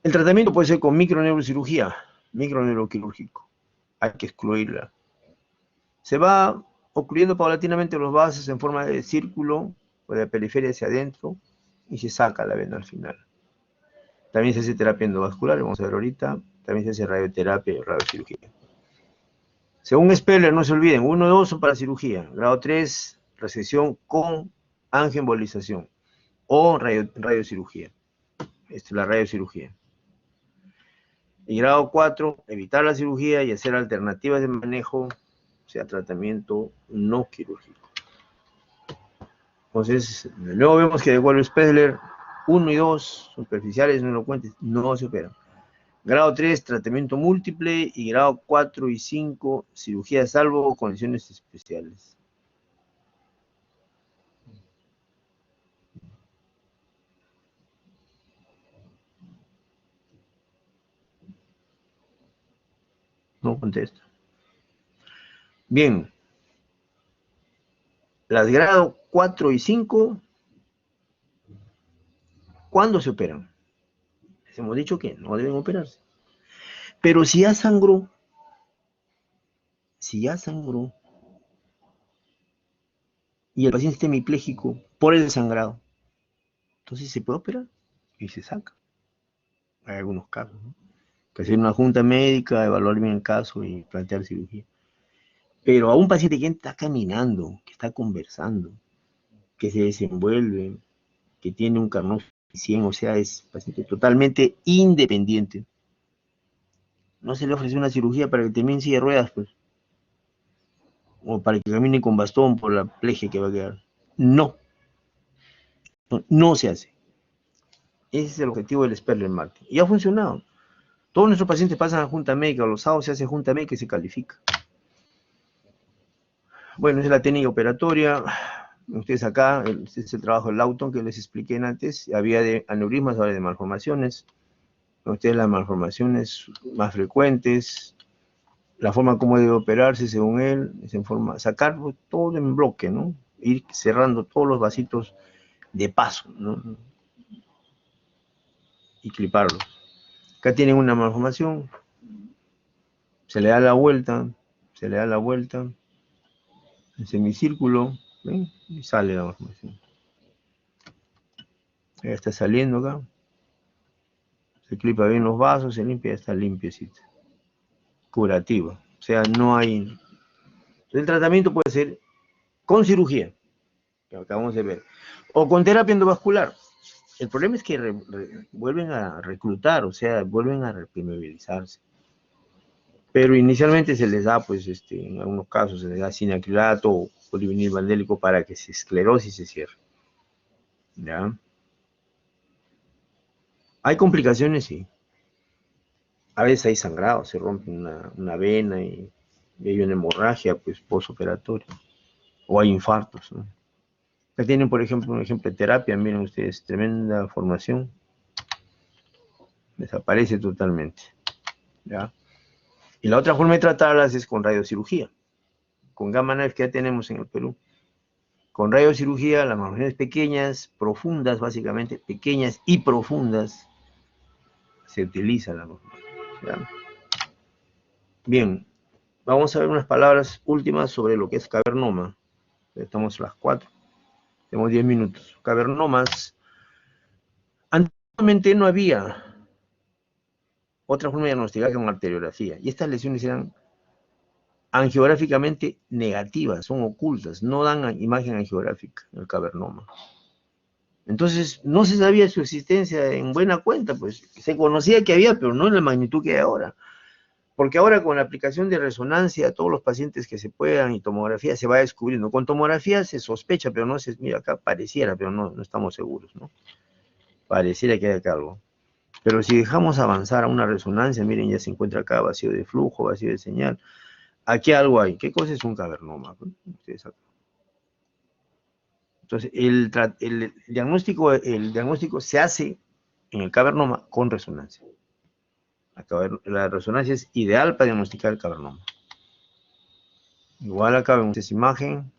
[SPEAKER 1] El tratamiento puede ser con microneurocirugía, microneuroquirúrgico. Hay que excluirla. Se va ocluyendo paulatinamente los vasos en forma de círculo, o de la periferia hacia adentro, y se saca la vena al final. También se hace terapia endovascular, vamos a ver ahorita. También se hace radioterapia y radiocirugía. Según Speller, no se olviden, 1 y 2 son para cirugía. Grado 3, resección con angioembolización o radiocirugía. Esta es la radiocirugía. Y grado 4, evitar la cirugía y hacer alternativas de manejo, o sea, tratamiento no quirúrgico. Entonces, luego vemos que de acuerdo a Speller, 1 y 2, superficiales, no elocuentes, no se operan. Grado 3, tratamiento múltiple, y grado 4 y 5, cirugía salvo condiciones especiales. No contesta. Bien. Las grado 4 y 5, ¿cuándo se operan? Les hemos dicho que no deben operarse. Pero si ya sangró, y el paciente está hemipléjico por el sangrado, entonces se puede operar y se saca. Hay algunos casos, ¿no? Que hacer una junta médica, evaluar bien el caso y plantear cirugía. Pero a un paciente que está caminando, que está conversando, que se desenvuelve, que tiene un carnoso 100, o sea, es paciente totalmente independiente, no se le ofrece una cirugía para que termine en silla de ruedas, pues, o para que camine con bastón por la pleje que va a quedar. No, no se hace. Ese es el objetivo del Speller-Martin. Y ha funcionado. Todos nuestros pacientes pasan a junta médica, los sábados se hace junta médica y se califica. Bueno, esa es la técnica operatoria. Ustedes acá, este es el trabajo del Lawton que les expliqué antes. Había de aneurismas, ahora de malformaciones. Ustedes las malformaciones más frecuentes, la forma como debe operarse según él, es en forma, sacar todo en bloque, ¿no? Ir cerrando todos los vasitos de paso, ¿no? Y cliparlos. Acá tienen una malformación, se le da la vuelta, en semicírculo, ¿ven? Y sale la malformación. Ya está saliendo acá. Se clipa bien los vasos, se limpia, ya está limpiecita. Curativa. O sea, no hay... El tratamiento puede ser con cirugía, que acabamos de ver, o con terapia endovascular. El problema es que vuelven a reclutar, o sea, vuelven a reprimebilizarse. Pero inicialmente se les da, pues, en algunos casos se les da sinacrilato o polivinil vandélico para que se esclerosis se cierre. ¿Ya? Hay complicaciones, sí. A veces hay sangrado, se rompe una vena y hay una hemorragia, pues, postoperatoria. O hay infartos, ¿no? Acá tienen, por ejemplo, un ejemplo de terapia, miren ustedes, tremenda formación. Desaparece totalmente. ¿Ya? Y la otra forma de tratarlas es con radiocirugía, con gamma knife que ya tenemos en el Perú. Con radiocirugía, las malformaciones pequeñas, profundas, básicamente, pequeñas y profundas, se utiliza la malformación. ¿Ya? Bien, vamos a ver unas palabras últimas sobre lo que es cavernoma. Estamos a las 4, tenemos 10 minutos. Cavernomas, antiguamente no había otra forma de diagnosticar con arteriografía, y estas lesiones eran angiográficamente negativas, son ocultas, no dan imagen angiográfica en el cavernoma. Entonces, no se sabía su existencia en buena cuenta, pues se conocía que había, pero no en la magnitud que hay ahora. Porque ahora con la aplicación de resonancia a todos los pacientes que se puedan y tomografía se va descubriendo. Con tomografía se sospecha, pero no se, mira acá pareciera, pero no estamos seguros, ¿no? Pareciera que hay acá algo. Pero si dejamos avanzar a una resonancia, miren, ya se encuentra acá vacío de flujo, vacío de señal. Aquí algo hay. ¿Qué cosa es un cavernoma? Entonces, el diagnóstico se hace en el cavernoma con resonancia. La resonancia es ideal para diagnosticar el cavernoma. Igual acá vemos esta imagen.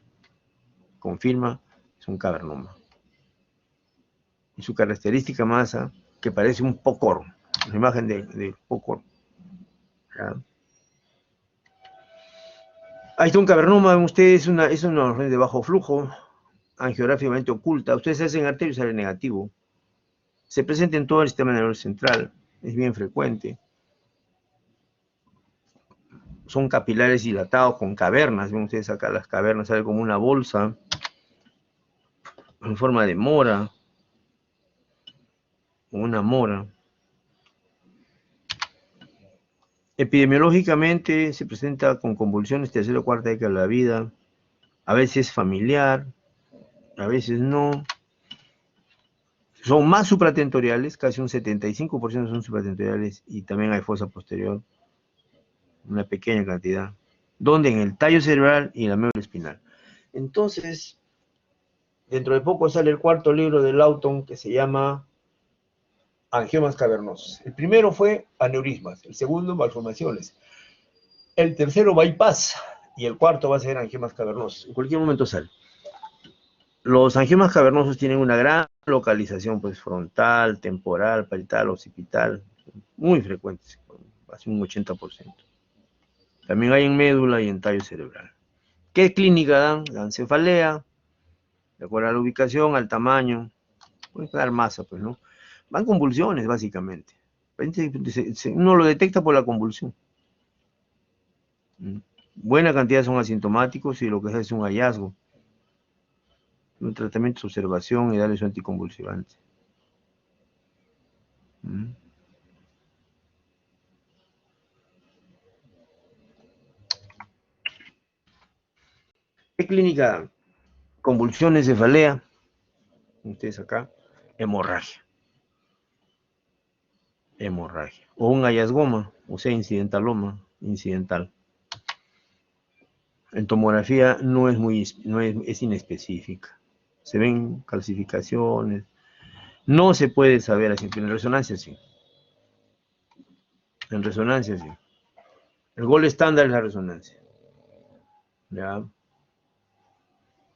[SPEAKER 1] confirma, es un cavernoma. Y su característica masa, que parece un pócor, la imagen de pócor. ¿Ya? Ahí está un cavernoma, ven ustedes, es una orden de bajo flujo, angiográficamente oculta. Ustedes hacen arterio y sale negativo. Se presenta en todo el sistema nervioso central, es bien frecuente. Son capilares dilatados con cavernas, ven ustedes acá las cavernas, sale como una bolsa en forma de mora, una mora. Epidemiológicamente se presenta con convulsiones tercera o cuarta década de la vida, a veces familiar, a veces no. Son más supratentoriales, casi un 75% son supratentoriales y también hay fosa posterior, una pequeña cantidad, donde en el tallo cerebral y en la médula espinal. Entonces, dentro de poco sale el cuarto libro de Lawton que se llama Angiomas cavernosos. El primero fue aneurismas, el segundo malformaciones, el tercero bypass y el cuarto va a ser angiomas cavernosos. En cualquier momento sale. Los angiomas cavernosos tienen una gran localización, pues frontal, temporal, parietal, occipital, muy frecuentes, casi un 80%. También hay en médula y en tallo cerebral. ¿Qué clínica dan? Dan cefalea, de acuerdo a la ubicación, al tamaño, puede dar masa, pues, ¿no? Van convulsiones, básicamente. Uno lo detecta por la convulsión. Buena cantidad son asintomáticos y lo que es un hallazgo. Un tratamiento de observación y darle su anticonvulsivante. ¿Qué clínica? Convulsiones, cefalea, ustedes acá, hemorragia. Hemorragia. O un hallazgoma, o sea, incidentaloma, incidental. En tomografía es inespecífica. Se ven calcificaciones. No se puede saber así, pero en resonancia sí. En resonancia sí. El gol estándar es la resonancia. ¿Ya?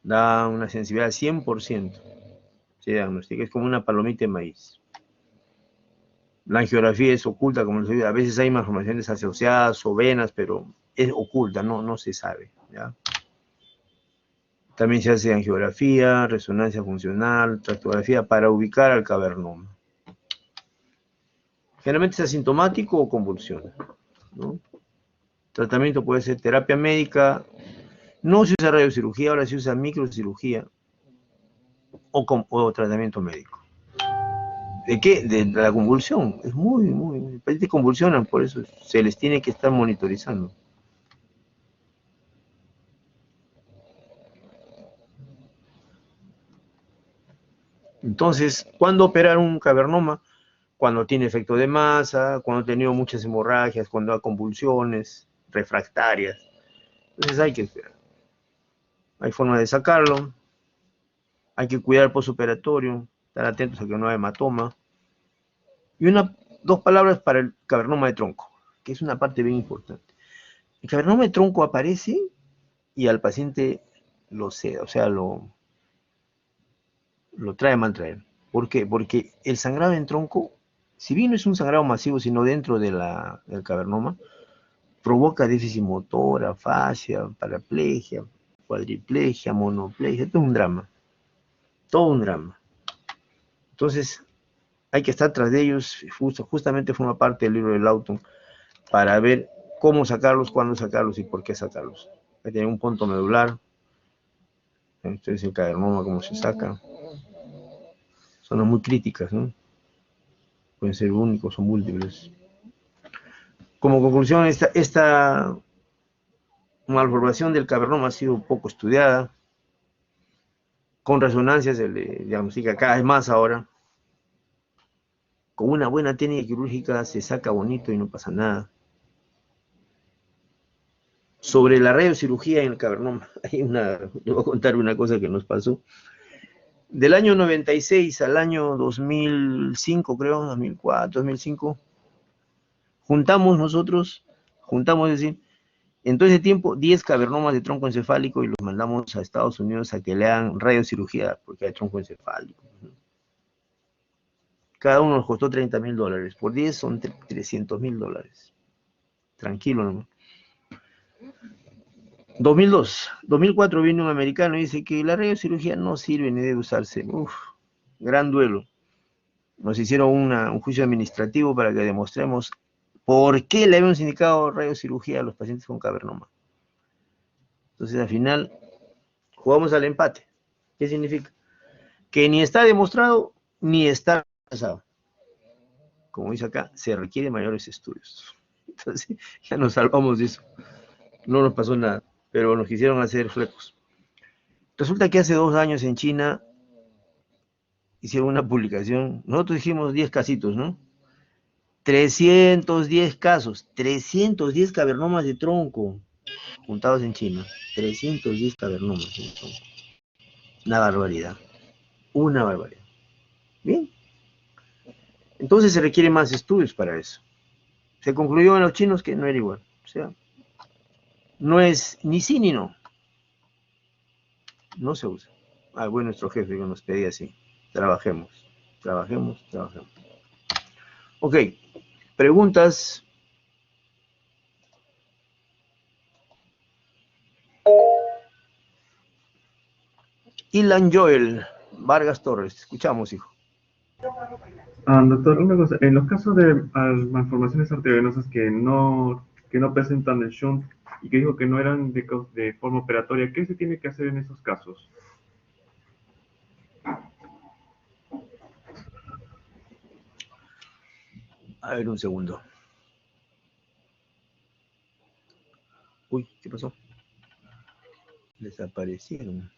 [SPEAKER 1] Da una sensibilidad al 100%. Se diagnostica, es como una palomita de maíz. La angiografía es oculta, como les digo, a veces hay malformaciones asociadas o venas, pero es oculta, no se sabe. ¿Ya? También se hace angiografía, resonancia funcional, tractografía para ubicar al cavernoma. Generalmente es asintomático o convulsiona, ¿no? Tratamiento puede ser terapia médica, no se usa radiocirugía, ahora se usa microcirugía o tratamiento médico. ¿De qué? De la convulsión. Es muy, parece que convulsionan, por eso se les tiene que estar monitorizando. Entonces, ¿cuándo operar un cavernoma? Cuando tiene efecto de masa, cuando ha tenido muchas hemorragias, cuando hay convulsiones refractarias. Entonces hay que esperar. Hay forma de sacarlo. Hay que cuidar el postoperatorio, estar atentos a que no haya hematoma. Y dos palabras para el cavernoma de tronco, que es una parte bien importante. El cavernoma de tronco aparece y al paciente lo seda, o sea, lo trae a mal traer. ¿Por qué? Porque el sangrado en tronco, si bien no es un sangrado masivo, sino dentro del cavernoma, provoca déficit motor, afasia, paraplegia, cuadriplegia, monoplegia, todo un drama. Todo un drama. Entonces, hay que estar tras de ellos, justamente forma parte del libro de Lawton, para ver cómo sacarlos, cuándo sacarlos y por qué sacarlos. Hay que tener un punto medular. Entonces, el cavernoma, cómo se saca. Son muy críticas, ¿no? Pueden ser únicos o múltiples. Como conclusión, esta malformación del cavernoma ha sido poco estudiada. Con resonancia se le diagnostica cada vez más ahora. Con una buena técnica quirúrgica se saca bonito y no pasa nada. Sobre la radiocirugía en el cavernoma, les voy a contar una cosa que nos pasó. Del año 96 al año 2005, creo, 2004, 2005, juntamos, es decir, En todo ese tiempo, 10 cavernomas de tronco encefálico y los mandamos a Estados Unidos a que le hagan radiocirugía porque hay tronco encefálico. Cada uno nos costó $30.000. Por 10 son $300.000. Tranquilo nomás. 2004 viene un americano y dice que la radiocirugía no sirve ni debe usarse. Uf, gran duelo. Nos hicieron un juicio administrativo para que demostremos por qué le habíamos indicado radiocirugía a los pacientes con cavernoma. Entonces, al final, jugamos al empate. ¿Qué significa? Que ni está demostrado, ni está pasado. Como dice acá, se requieren mayores estudios. Entonces, ya nos salvamos de eso. No nos pasó nada, pero nos quisieron hacer flecos. Resulta que hace 2 años en China hicieron una publicación. Nosotros dijimos 10 casitos, ¿no? 310 casos, 310 cavernomas de tronco juntados en China. 310 cavernomas de tronco. Una barbaridad. Una barbaridad. Bien. Entonces se requieren más estudios para eso. Se concluyó en los chinos que no era igual. O sea, no es ni sí ni no. No se usa. Ah, bueno, nuestro jefe que nos pedía así. Trabajemos, trabajemos, trabajemos. Ok, preguntas. Ilan Joel Vargas Torres. Escuchamos, hijo.
[SPEAKER 3] Doctor, una cosa, en los casos de malformaciones arteriovenosas que no presentan el shunt y que dijo que no eran de forma operatoria, ¿qué se tiene que hacer en esos casos?
[SPEAKER 1] A ver, un segundo. Uy, ¿qué pasó? Desaparecieron.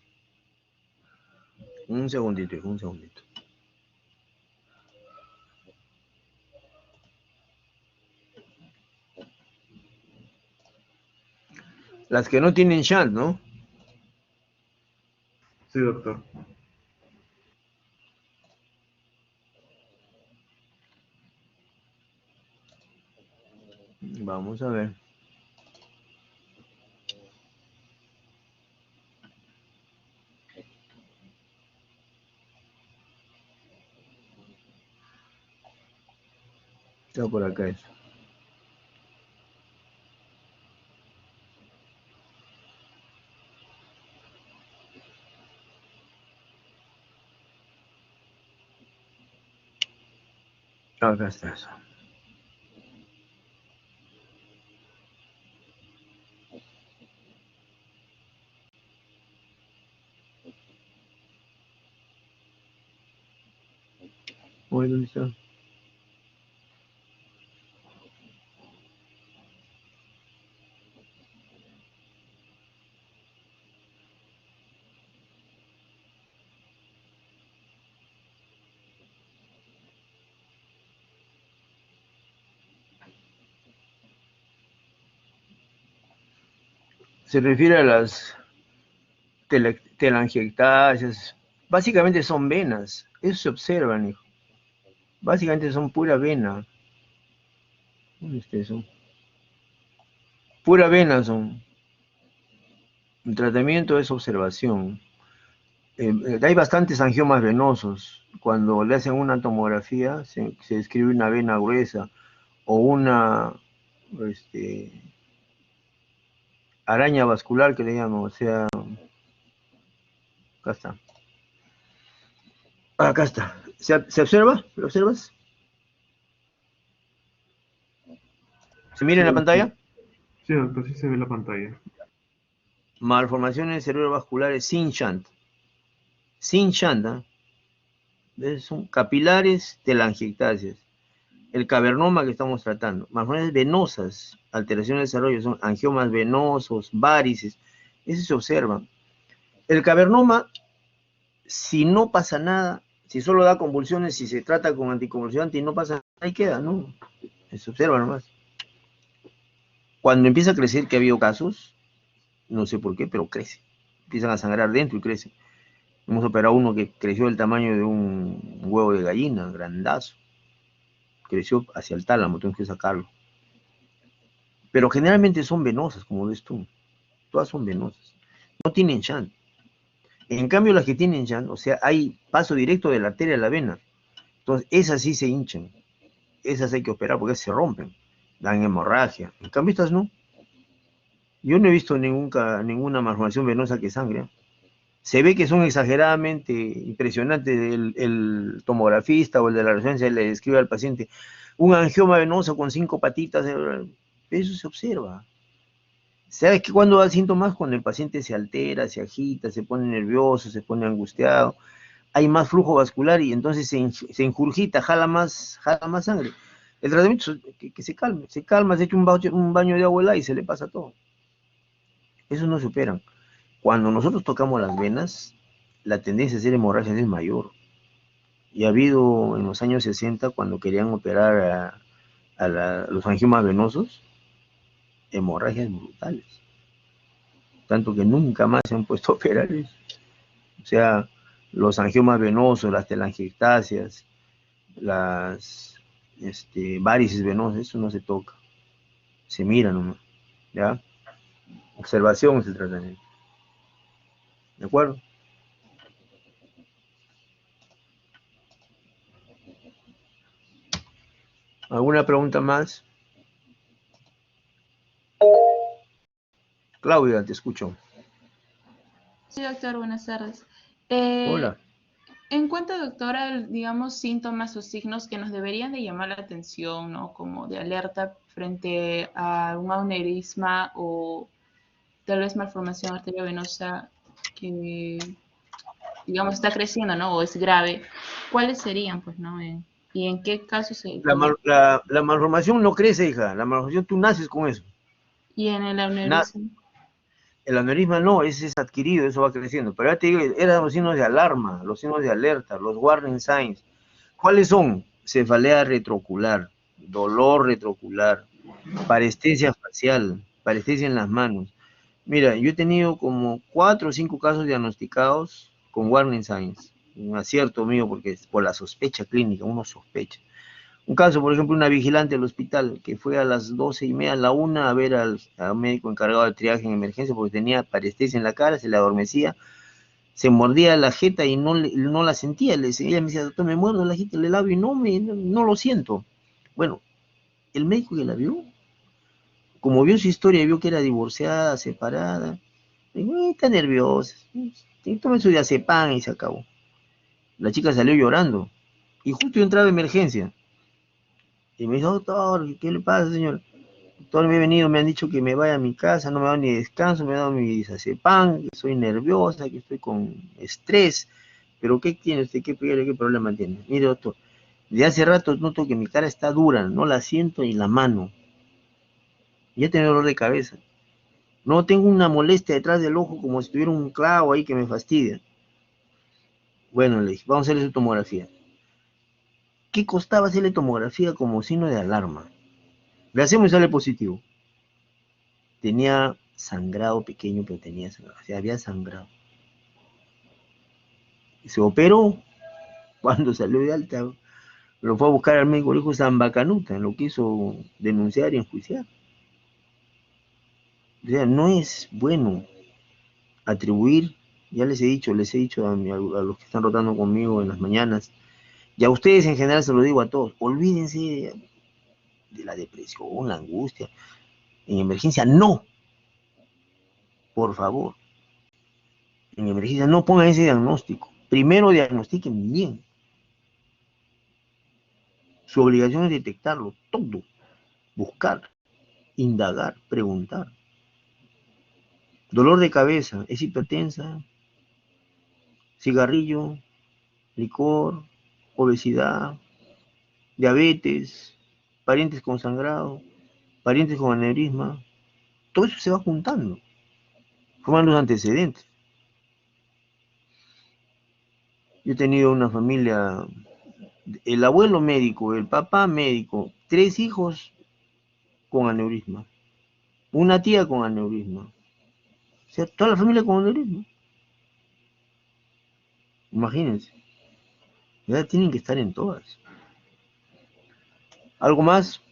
[SPEAKER 1] Un segundito, hijo, un segundito. Las que no tienen shunt, ¿no?
[SPEAKER 3] Sí, doctor.
[SPEAKER 1] Vamos a ver. Está por acá eso. Acá está eso. Uy, ¿dónde está? Se refiere a las telangiectasias. Básicamente son venas. Eso se observan, hijo. Básicamente son pura vena. ¿Dónde está eso? Pura vena son. El tratamiento es observación. Hay bastantes angiomas venosos. Cuando le hacen una tomografía, se describe una vena gruesa o una araña vascular que le llaman. O sea, acá está. Acá está. ¿Se observa? ¿Lo observas? ¿Se mira
[SPEAKER 3] Sí,
[SPEAKER 1] en la
[SPEAKER 3] doctor.
[SPEAKER 1] pantalla?
[SPEAKER 3] Sí, doctor, sí se ve la pantalla.
[SPEAKER 1] Malformaciones cerebrovasculares sin shunt. Sin shunt, ¿eh? Son capilares telangiectasias. El cavernoma que estamos tratando. Malformaciones venosas, alteración de desarrollo, son angiomas venosos, varices. Eso se observan. El cavernoma, si no pasa nada, si solo da convulsiones, si se trata con anticonvulsivante y no pasa nada, ahí queda, ¿no? Se observa nomás. Cuando empieza a crecer, que ha habido casos, no sé por qué, pero crece. Empiezan a sangrar dentro y crecen. Hemos operado uno que creció del tamaño de un huevo de gallina, grandazo. Creció hacia el tálamo, tenemos que sacarlo. pero generalmente son venosas, como ves tú. Todas son venosas. No tienen shunt. En cambio, las que tienen shunt, o sea, hay paso directo de la arteria a la vena. Entonces, esas sí se hinchan. Esas hay que operar porque se rompen. Dan hemorragia. En cambio, estas no. Yo no he visto ninguna malformación venosa que sangre. Se ve que son exageradamente impresionantes. El tomografista o el de la resonancia le describe al paciente un angioma venoso con 5 patitas. Eso se observa. ¿Sabes que cuando da síntomas? Cuando el paciente se altera, se agita, se pone nervioso, se pone angustiado, hay más flujo vascular y entonces se injurgita, jala más sangre. El tratamiento es que se calma, se echa un baño de agua helada y se le pasa todo. Eso no se operan. Cuando nosotros tocamos las venas, la tendencia a hacer hemorragias es mayor. Y ha habido en los años 60, cuando querían operar los angiomas venosos, hemorragias brutales. Tanto que nunca más se han puesto a operar eso. O sea, los angiomas venosos, las telangiectasias, las varices venosas, eso no se toca. Se mira nomás, ¿ya? Observación es el tratamiento. ¿De acuerdo? ¿Alguna pregunta más? Claudia, te escucho.
[SPEAKER 5] Sí, doctor, buenas tardes.
[SPEAKER 1] Hola.
[SPEAKER 5] En cuanto, doctora, digamos, síntomas o signos que nos deberían de llamar la atención, ¿no? Como de alerta frente a un aneurisma o tal vez malformación arteriovenosa que, digamos, está creciendo, ¿no? O es grave. ¿Cuáles serían, pues, no? ¿Y en qué casos se podría?
[SPEAKER 1] La malformación no crece, hija. La malformación tú naces con eso.
[SPEAKER 5] ¿Y en el
[SPEAKER 1] Na-
[SPEAKER 5] aneurisma?
[SPEAKER 1] el aneurisma no, ese es adquirido, eso va creciendo. Pero ya te digo, eran los signos de alarma, los signos de alerta, los warning signs. ¿Cuáles son? Cefalea retroocular, dolor retroocular, parestesia facial, parestesia en las manos. Mira, yo he tenido como 4 o 5 casos diagnosticados con warning signs. Un acierto mío porque es por la sospecha clínica, uno sospecha. Un caso, por ejemplo, una vigilante del hospital que fue a las 12:30, a la 1, a ver al médico encargado de triaje en emergencia porque tenía parestesia en la cara, se le adormecía, se mordía la jeta y no la sentía. Ella me decía, doctor, me muerdo la jeta, le labio y no lo siento. Bueno, el médico que la vio, como vio su historia y vio que era divorciada, separada, dijo, está nerviosa, tome su diazepam y se acabó. La chica salió llorando y justo yo entraba a emergencia. Y me dijo, doctor, ¿qué le pasa, señor? Doctor, me he venido, me han dicho que me vaya a mi casa, no me dan ni descanso, me han dado mi diazepam, que soy nerviosa, que estoy con estrés. ¿Pero qué tiene usted? ¿Qué problema tiene? Mire, doctor, de hace rato noto que mi cara está dura, no la siento en la mano. Ya tengo dolor de cabeza. No tengo una molestia detrás del ojo como si tuviera un clavo ahí que me fastidia. Bueno, le dije, vamos a hacerle su tomografía. ¿Qué costaba hacerle tomografía como signo de alarma? Le hacemos y sale positivo. Tenía sangrado pequeño, pero tenía sangrado. O sea, había sangrado. Se operó. Cuando salió de alta, lo fue a buscar al médico, le dijo Zambacanuta, lo quiso denunciar y enjuiciar. O sea, no es bueno atribuir, ya les he dicho a los que están rotando conmigo en las mañanas, y a ustedes en general se lo digo a todos, olvídense de la depresión, la angustia. En emergencia, no, por favor. En emergencia, no pongan ese diagnóstico. Primero diagnostiquen bien. Su obligación es detectarlo todo, buscar, indagar, preguntar. Dolor de cabeza, es hipertensa, cigarrillo, licor, obesidad, diabetes, parientes con sangrado, parientes con aneurisma. Todo eso se va juntando, formando los antecedentes. Yo he tenido una familia, el abuelo médico, el papá médico, 3 hijos con aneurisma, una tía con aneurisma. O sea, toda la familia con aneurisma. Imagínense. Ya tienen que estar en todas. ¿Algo más?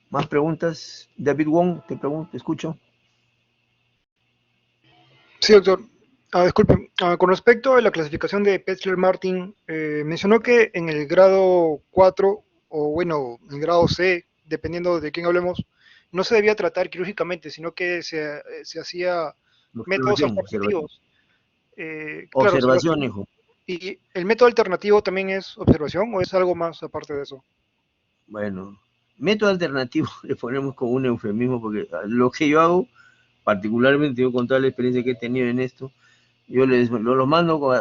[SPEAKER 1] ¿Más preguntas? David Wong, te pregunto, te escucho.
[SPEAKER 4] Sí, doctor. Disculpe, con respecto a la clasificación de Petzler-Martin, mencionó que en el grado 4, o bueno, en el grado C, dependiendo de quién hablemos, no se debía tratar quirúrgicamente, sino que se hacía métodos
[SPEAKER 1] Observación, observación.
[SPEAKER 4] alternativos. Claro,
[SPEAKER 1] Observación,
[SPEAKER 4] observación.
[SPEAKER 1] hijo.
[SPEAKER 4] ¿Y el método alternativo también es observación o es algo más aparte de eso?
[SPEAKER 1] Bueno, método alternativo le ponemos como un eufemismo porque lo que yo hago, particularmente yo con toda la experiencia que he tenido en esto, yo los mando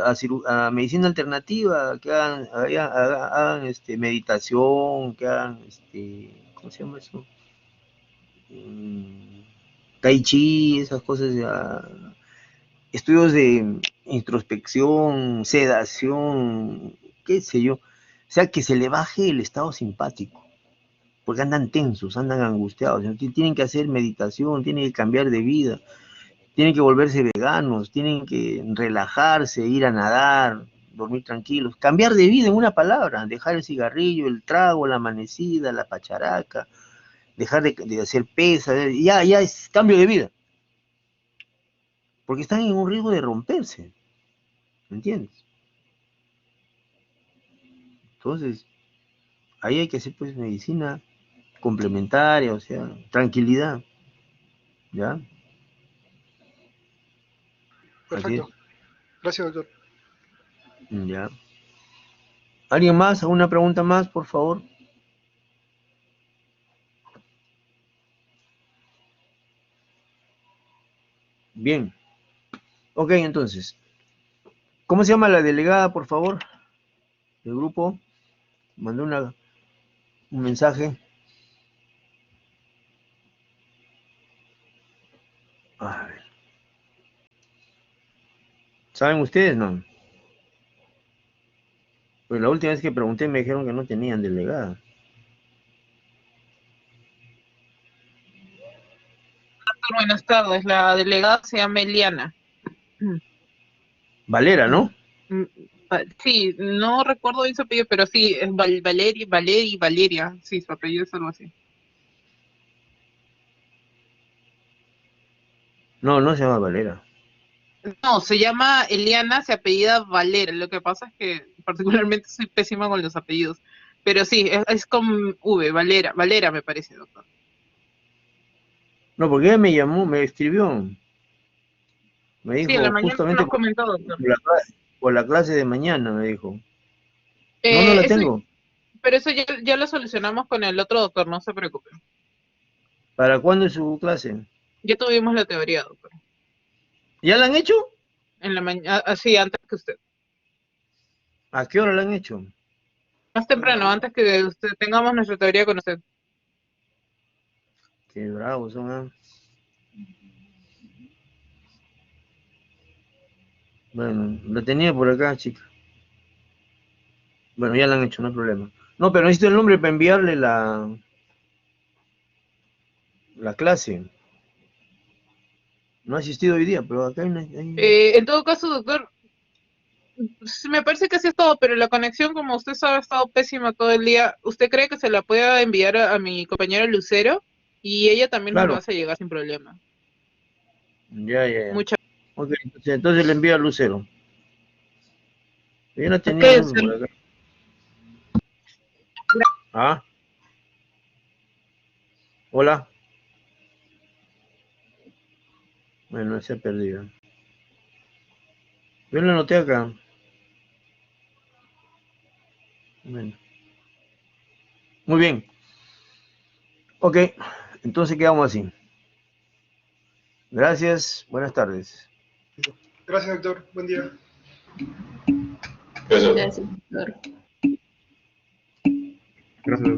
[SPEAKER 1] a medicina alternativa, que hagan meditación, que hagan, ¿cómo se llama eso? Mm, Tai chi, esas cosas, estudios de introspección, sedación, qué sé yo. O sea, que se le baje el estado simpático, porque andan tensos, andan angustiados, ¿no? Tienen que hacer meditación, tienen que cambiar de vida, tienen que volverse veganos, tienen que relajarse, ir a nadar, dormir tranquilos, cambiar de vida en una palabra, dejar el cigarrillo, el trago, la amanecida, la pacharaca, dejar de hacer pesas, ya es cambio de vida, porque están en un riesgo de romperse, ¿me entiendes? Entonces, ahí hay que hacer pues medicina complementaria, o sea, tranquilidad, ¿ya? Así es,
[SPEAKER 4] Perfecto. Gracias, doctor.
[SPEAKER 1] ¿ya? ¿Alguien más? ¿Alguna pregunta más, por favor? Bien. Ok, entonces, ¿cómo se llama la delegada, por favor, del grupo? Mandó un mensaje. A ver. ¿Saben ustedes? No. Pues la última vez que pregunté me dijeron que no tenían delegada.
[SPEAKER 6] Buenas tardes, la delegada se llama Eliana.
[SPEAKER 1] Valera, ¿no?
[SPEAKER 6] Sí, no recuerdo bien su apellido, pero sí, es Valeria, sí, su apellido es algo así.
[SPEAKER 1] No, no se llama Valera.
[SPEAKER 6] No, se llama Eliana, se apellida Valera, lo que pasa es que particularmente soy pésima con los apellidos, pero sí, es con V, Valera me parece, doctor.
[SPEAKER 1] No, porque ella me llamó, me escribió. Me
[SPEAKER 6] Sí, en la
[SPEAKER 1] dijo,
[SPEAKER 6] mañana
[SPEAKER 1] justamente
[SPEAKER 6] nos comentó, doctor.
[SPEAKER 1] por la clase de mañana, me dijo. No la
[SPEAKER 6] Eso,
[SPEAKER 1] tengo.
[SPEAKER 6] pero eso ya lo solucionamos con el otro doctor, no se preocupe.
[SPEAKER 1] ¿Para cuándo es su clase?
[SPEAKER 6] Ya tuvimos la teoría, doctor.
[SPEAKER 1] ¿Ya la han hecho?
[SPEAKER 6] En la mañana, así, antes que usted.
[SPEAKER 1] ¿A qué hora la han hecho?
[SPEAKER 6] Más temprano, antes que usted tengamos nuestra teoría con usted.
[SPEAKER 1] Qué bravos son, ¿ah? Bueno, la tenía por acá, chica. Bueno, ya la han hecho, no hay problema. No, pero necesito el nombre para enviarle la clase. No ha asistido hoy día, pero acá
[SPEAKER 6] En todo caso, doctor, me parece que sí es todo, pero la conexión, como usted sabe, ha estado pésima todo el día. ¿Usted cree que se la pueda enviar a mi compañera Lucero? Y ella también nos lo
[SPEAKER 1] Claro,
[SPEAKER 6] hace llegar sin problema.
[SPEAKER 1] ya.
[SPEAKER 6] Muchas
[SPEAKER 1] Ok, entonces le envío a Lucero. Yo no tenía el
[SPEAKER 6] gracias.
[SPEAKER 1] nombre por acá. Ah, hola. Bueno, se ha perdido. Yo lo anoté acá. Bueno, muy bien. Ok, entonces quedamos así. Gracias, buenas tardes.
[SPEAKER 4] Gracias, doctor. Buen día.
[SPEAKER 5] Gracias, doctor.
[SPEAKER 3] Gracias.